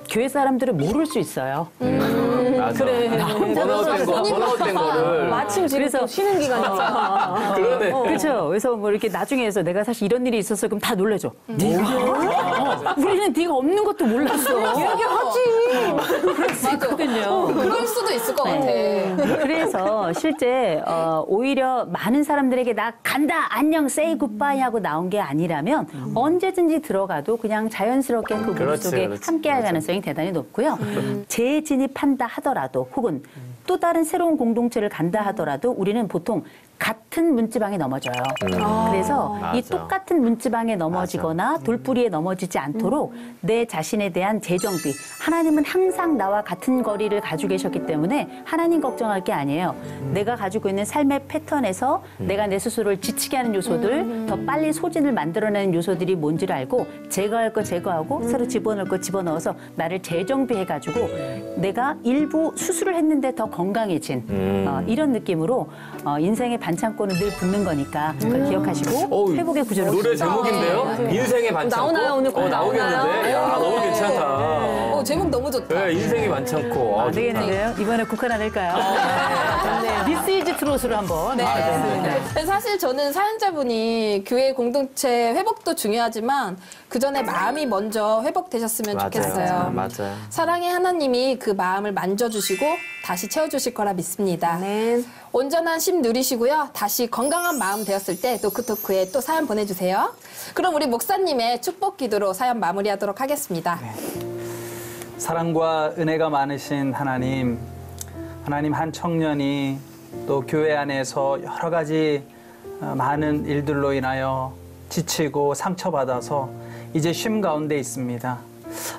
교회 사람들은 모를 수 있어요. 맞아. 번아웃된 거를. 마침 지금 또 쉬는 기간이죠. 그러네. 그렇죠. 그래서 뭐 이렇게 나중에 해서 내가 사실 이런 일이 있었어. 그럼 다 놀래죠. 네가? 우리는 네가 없는 것도 몰랐어. 얘기하지. 그럴 수 있거든요. 그럴 수도 있을 것 같아. 그래서 실제 오히려 많은 사람들에게 나 간다 안녕 say goodbye 하고 나온 게 아니라면 언제든지 들어가도 그냥 자연스럽게 그 물속에 함께 할 가능성이 대단히 높고요. 재진입한다 하더라도 혹은 또 다른 새로운 공동체를 간다 하더라도 우리는 보통 같은 문지방에 넘어져요. 그래서 이 똑같은 문지방에 넘어지거나 돌뿌리에 넘어지지 않도록 내 자신에 대한 재정비. 하나님은 항상 나와 같은 거리를 가지고 계셨기 때문에 하나님 걱정할 게 아니에요. 내가 가지고 있는 삶의 패턴에서 내가 내 스스로를 지치게 하는 요소들, 더 빨리 소진을 만들어내는 요소들이 뭔지를 알고 제거할 거 제거하고 새로 집어넣을 거 집어넣어서 나를 재정비해가지고 내가 일부 수술을 했는데 더 건강해진 이런 느낌으로 인생의 반창고는 늘 붙는 거니까 그걸 기억하시고 회복의 구조를 노래 제목인데요? 인생의 반창고. 나오나요, 오늘? 나오겠는데? 야, 너무 괜찮다. 제목 너무 좋다. 네, 인생이 많창고. 안 되겠는데요? 이번에 국한 안 할까요? This is Truth로 한번. 네. 사실 저는 사연자분이 교회 공동체 회복도 중요하지만 그 전에 마음이 먼저 회복되셨으면 좋겠어요. 맞아요. 사랑의 하나님이 그 마음을 만져주시고 다시 채워주실 거라 믿습니다. 온전한 쉼 누리시고요. 다시 건강한 마음 되었을 때 노크토크에 또 사연 보내주세요. 그럼 우리 목사님의 축복 기도로 사연 마무리하도록 하겠습니다. 사랑과 은혜가 많으신 하나님 한 청년이 또 교회 안에서 여러 가지 많은 일들로 인하여 지치고 상처받아서 이제 쉼 가운데 있습니다.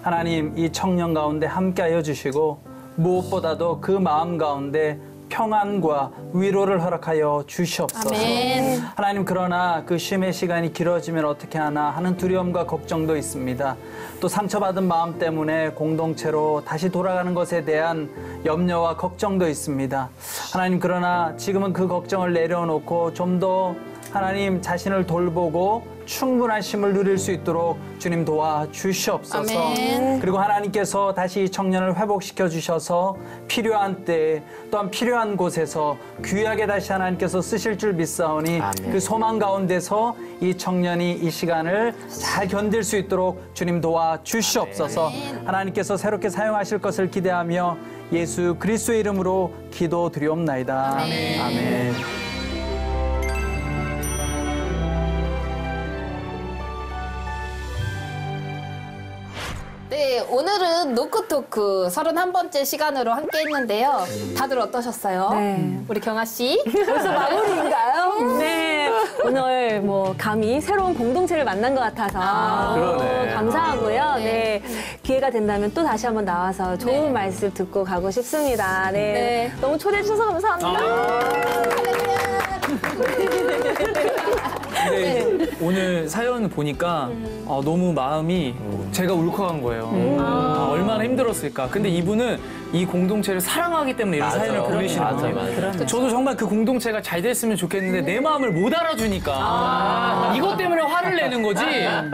하나님 이 청년 가운데 함께하여 주시고 무엇보다도 그 마음 가운데 평안과 위로를 허락하여 주시옵소서. 아멘. 하나님 그러나 그 쉼의 시간이 길어지면 어떻게 하나 하는 두려움과 걱정도 있습니다. 또 상처받은 마음 때문에 공동체로 다시 돌아가는 것에 대한 염려와 걱정도 있습니다. 하나님 그러나 지금은 그 걱정을 내려놓고 좀 더 하나님 자신을 돌보고 충분한 쉼을 누릴 수 있도록 주님 도와주시옵소서. 아멘. 그리고 하나님께서 다시 이 청년을 회복시켜 주셔서 필요한 때에 또한 필요한 곳에서 귀하게 다시 하나님께서 쓰실 줄 믿사오니 아멘. 그 소망 가운데서 이 청년이 이 시간을 잘 견딜 수 있도록 주님 도와주시옵소서. 하나님께서 새롭게 사용하실 것을 기대하며 예수 그리스도의 이름으로 기도드리옵나이다. 아멘. 네, 오늘은 노크토크 31번째 시간으로 함께 했는데요. 다들 어떠셨어요? 우리 경아 씨? 벌써 마무리인가요? 네. 오늘 뭐 감히 새로운 공동체를 만난 것 같아서 그러네. 감사하고요. 네. 기회가 된다면 또 다시 한번 나와서 좋은 말씀 듣고 가고 싶습니다. 네. 네. 너무 초대해 주셔서 감사합니다. 근데 오늘 사연 보니까 너무 마음이 제가 울컥한 거예요. 얼마나 힘들었을까. 근데 이분은 이 공동체를 사랑하기 때문에 이런 사연을 보내시는 거예요. 저도 정말 그 공동체가 잘 됐으면 좋겠는데 내 마음을 못 알아주니까 이것 때문에 화를 내는 거지.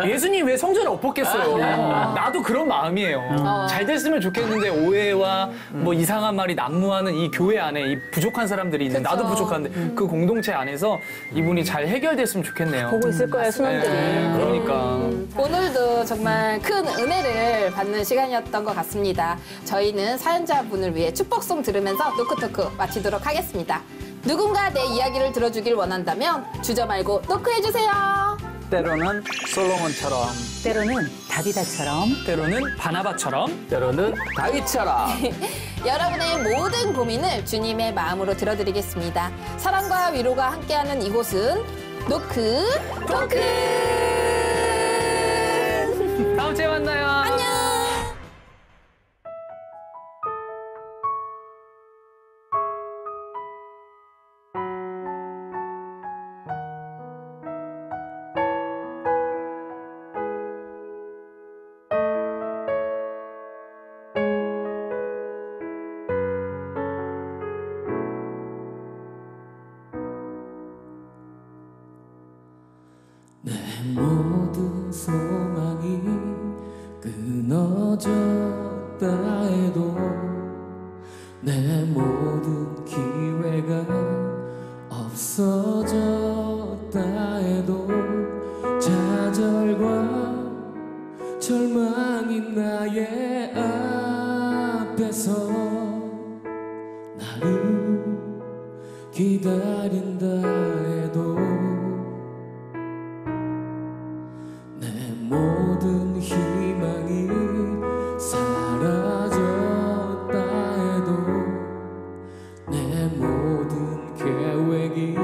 예수님 왜 성전을 엎었겠어요. 나도 그런 마음이에요. 잘 됐으면 좋겠는데 오해와 뭐 이상한 말이 난무하는 이 교회 안에 이 부족한 사람들이 있는 나도 부족한데 그 공동체 안에서 이분이 잘 해결됐으면 좋겠네요. 보고 있을 거예요, 순원들이. 그러니까. 오늘도 정말 큰 은혜를 받는 시간이었던 것 같습니다. 저희는 사연자분을 위해 축복송 들으면서 노크토크 마치도록 하겠습니다. 누군가 내 이야기를 들어주길 원한다면 주저 말고 토크해주세요. 때로는 솔로몬처럼 때로는 다비다처럼 때로는 바나바처럼 때로는 다윗처럼. 여러분의 모든 고민을 주님의 마음으로 들어드리겠습니다. 사랑과 위로가 함께하는 이곳은 노크 토크. 다음 주에 만나요. 안녕. 내 모든 소망이 끊어졌다 해도 내 모든 기회가 없어졌다 해도 좌절과 절망이 나의 앞에서 나를 기다린다 해도 내 모든 희망이 사라졌다 해도 내 모든 계획이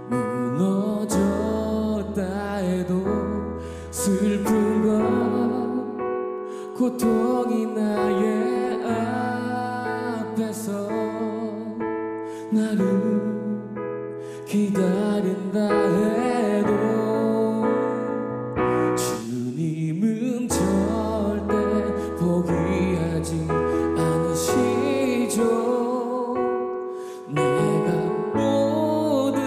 무너졌다 해도 슬픔과 고통이 나의 앞에서 나를 기다린다 해도 주님은 절대 포기하지 않으시죠. 내가 모든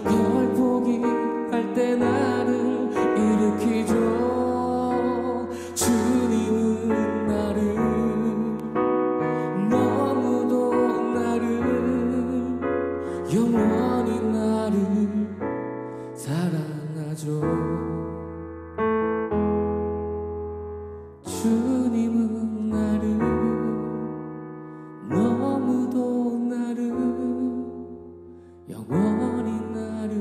걸 포기할 때 나를 일으키죠. 주님은 나를 너무도 나를 영원히 나를 사랑하죠. 주님은 나를 너무도 나를 영원히 나를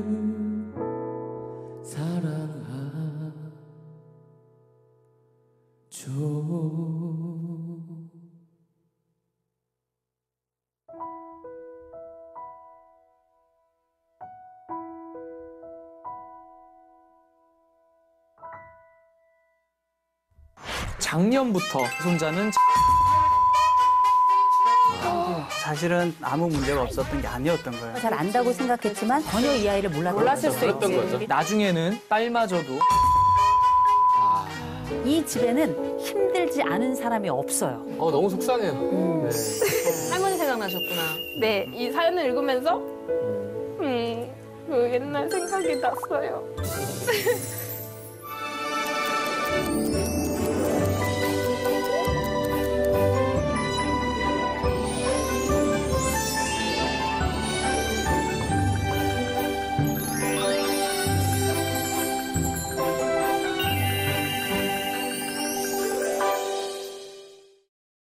사랑하죠. 작년부터 손자는 사실은 아무 문제가 없었던 게 아니었던 거예요. 잘 안다고 생각했지만 전혀 이 아이를 몰랐을 수 있지. 나중에는 딸마저도 이 집에는 힘들지 않은 사람이 없어요. 너무 속상해요. 네. 할머니 생각나셨구나. 네, 이 사연을 읽으면서 그 옛날 생각이 났어요.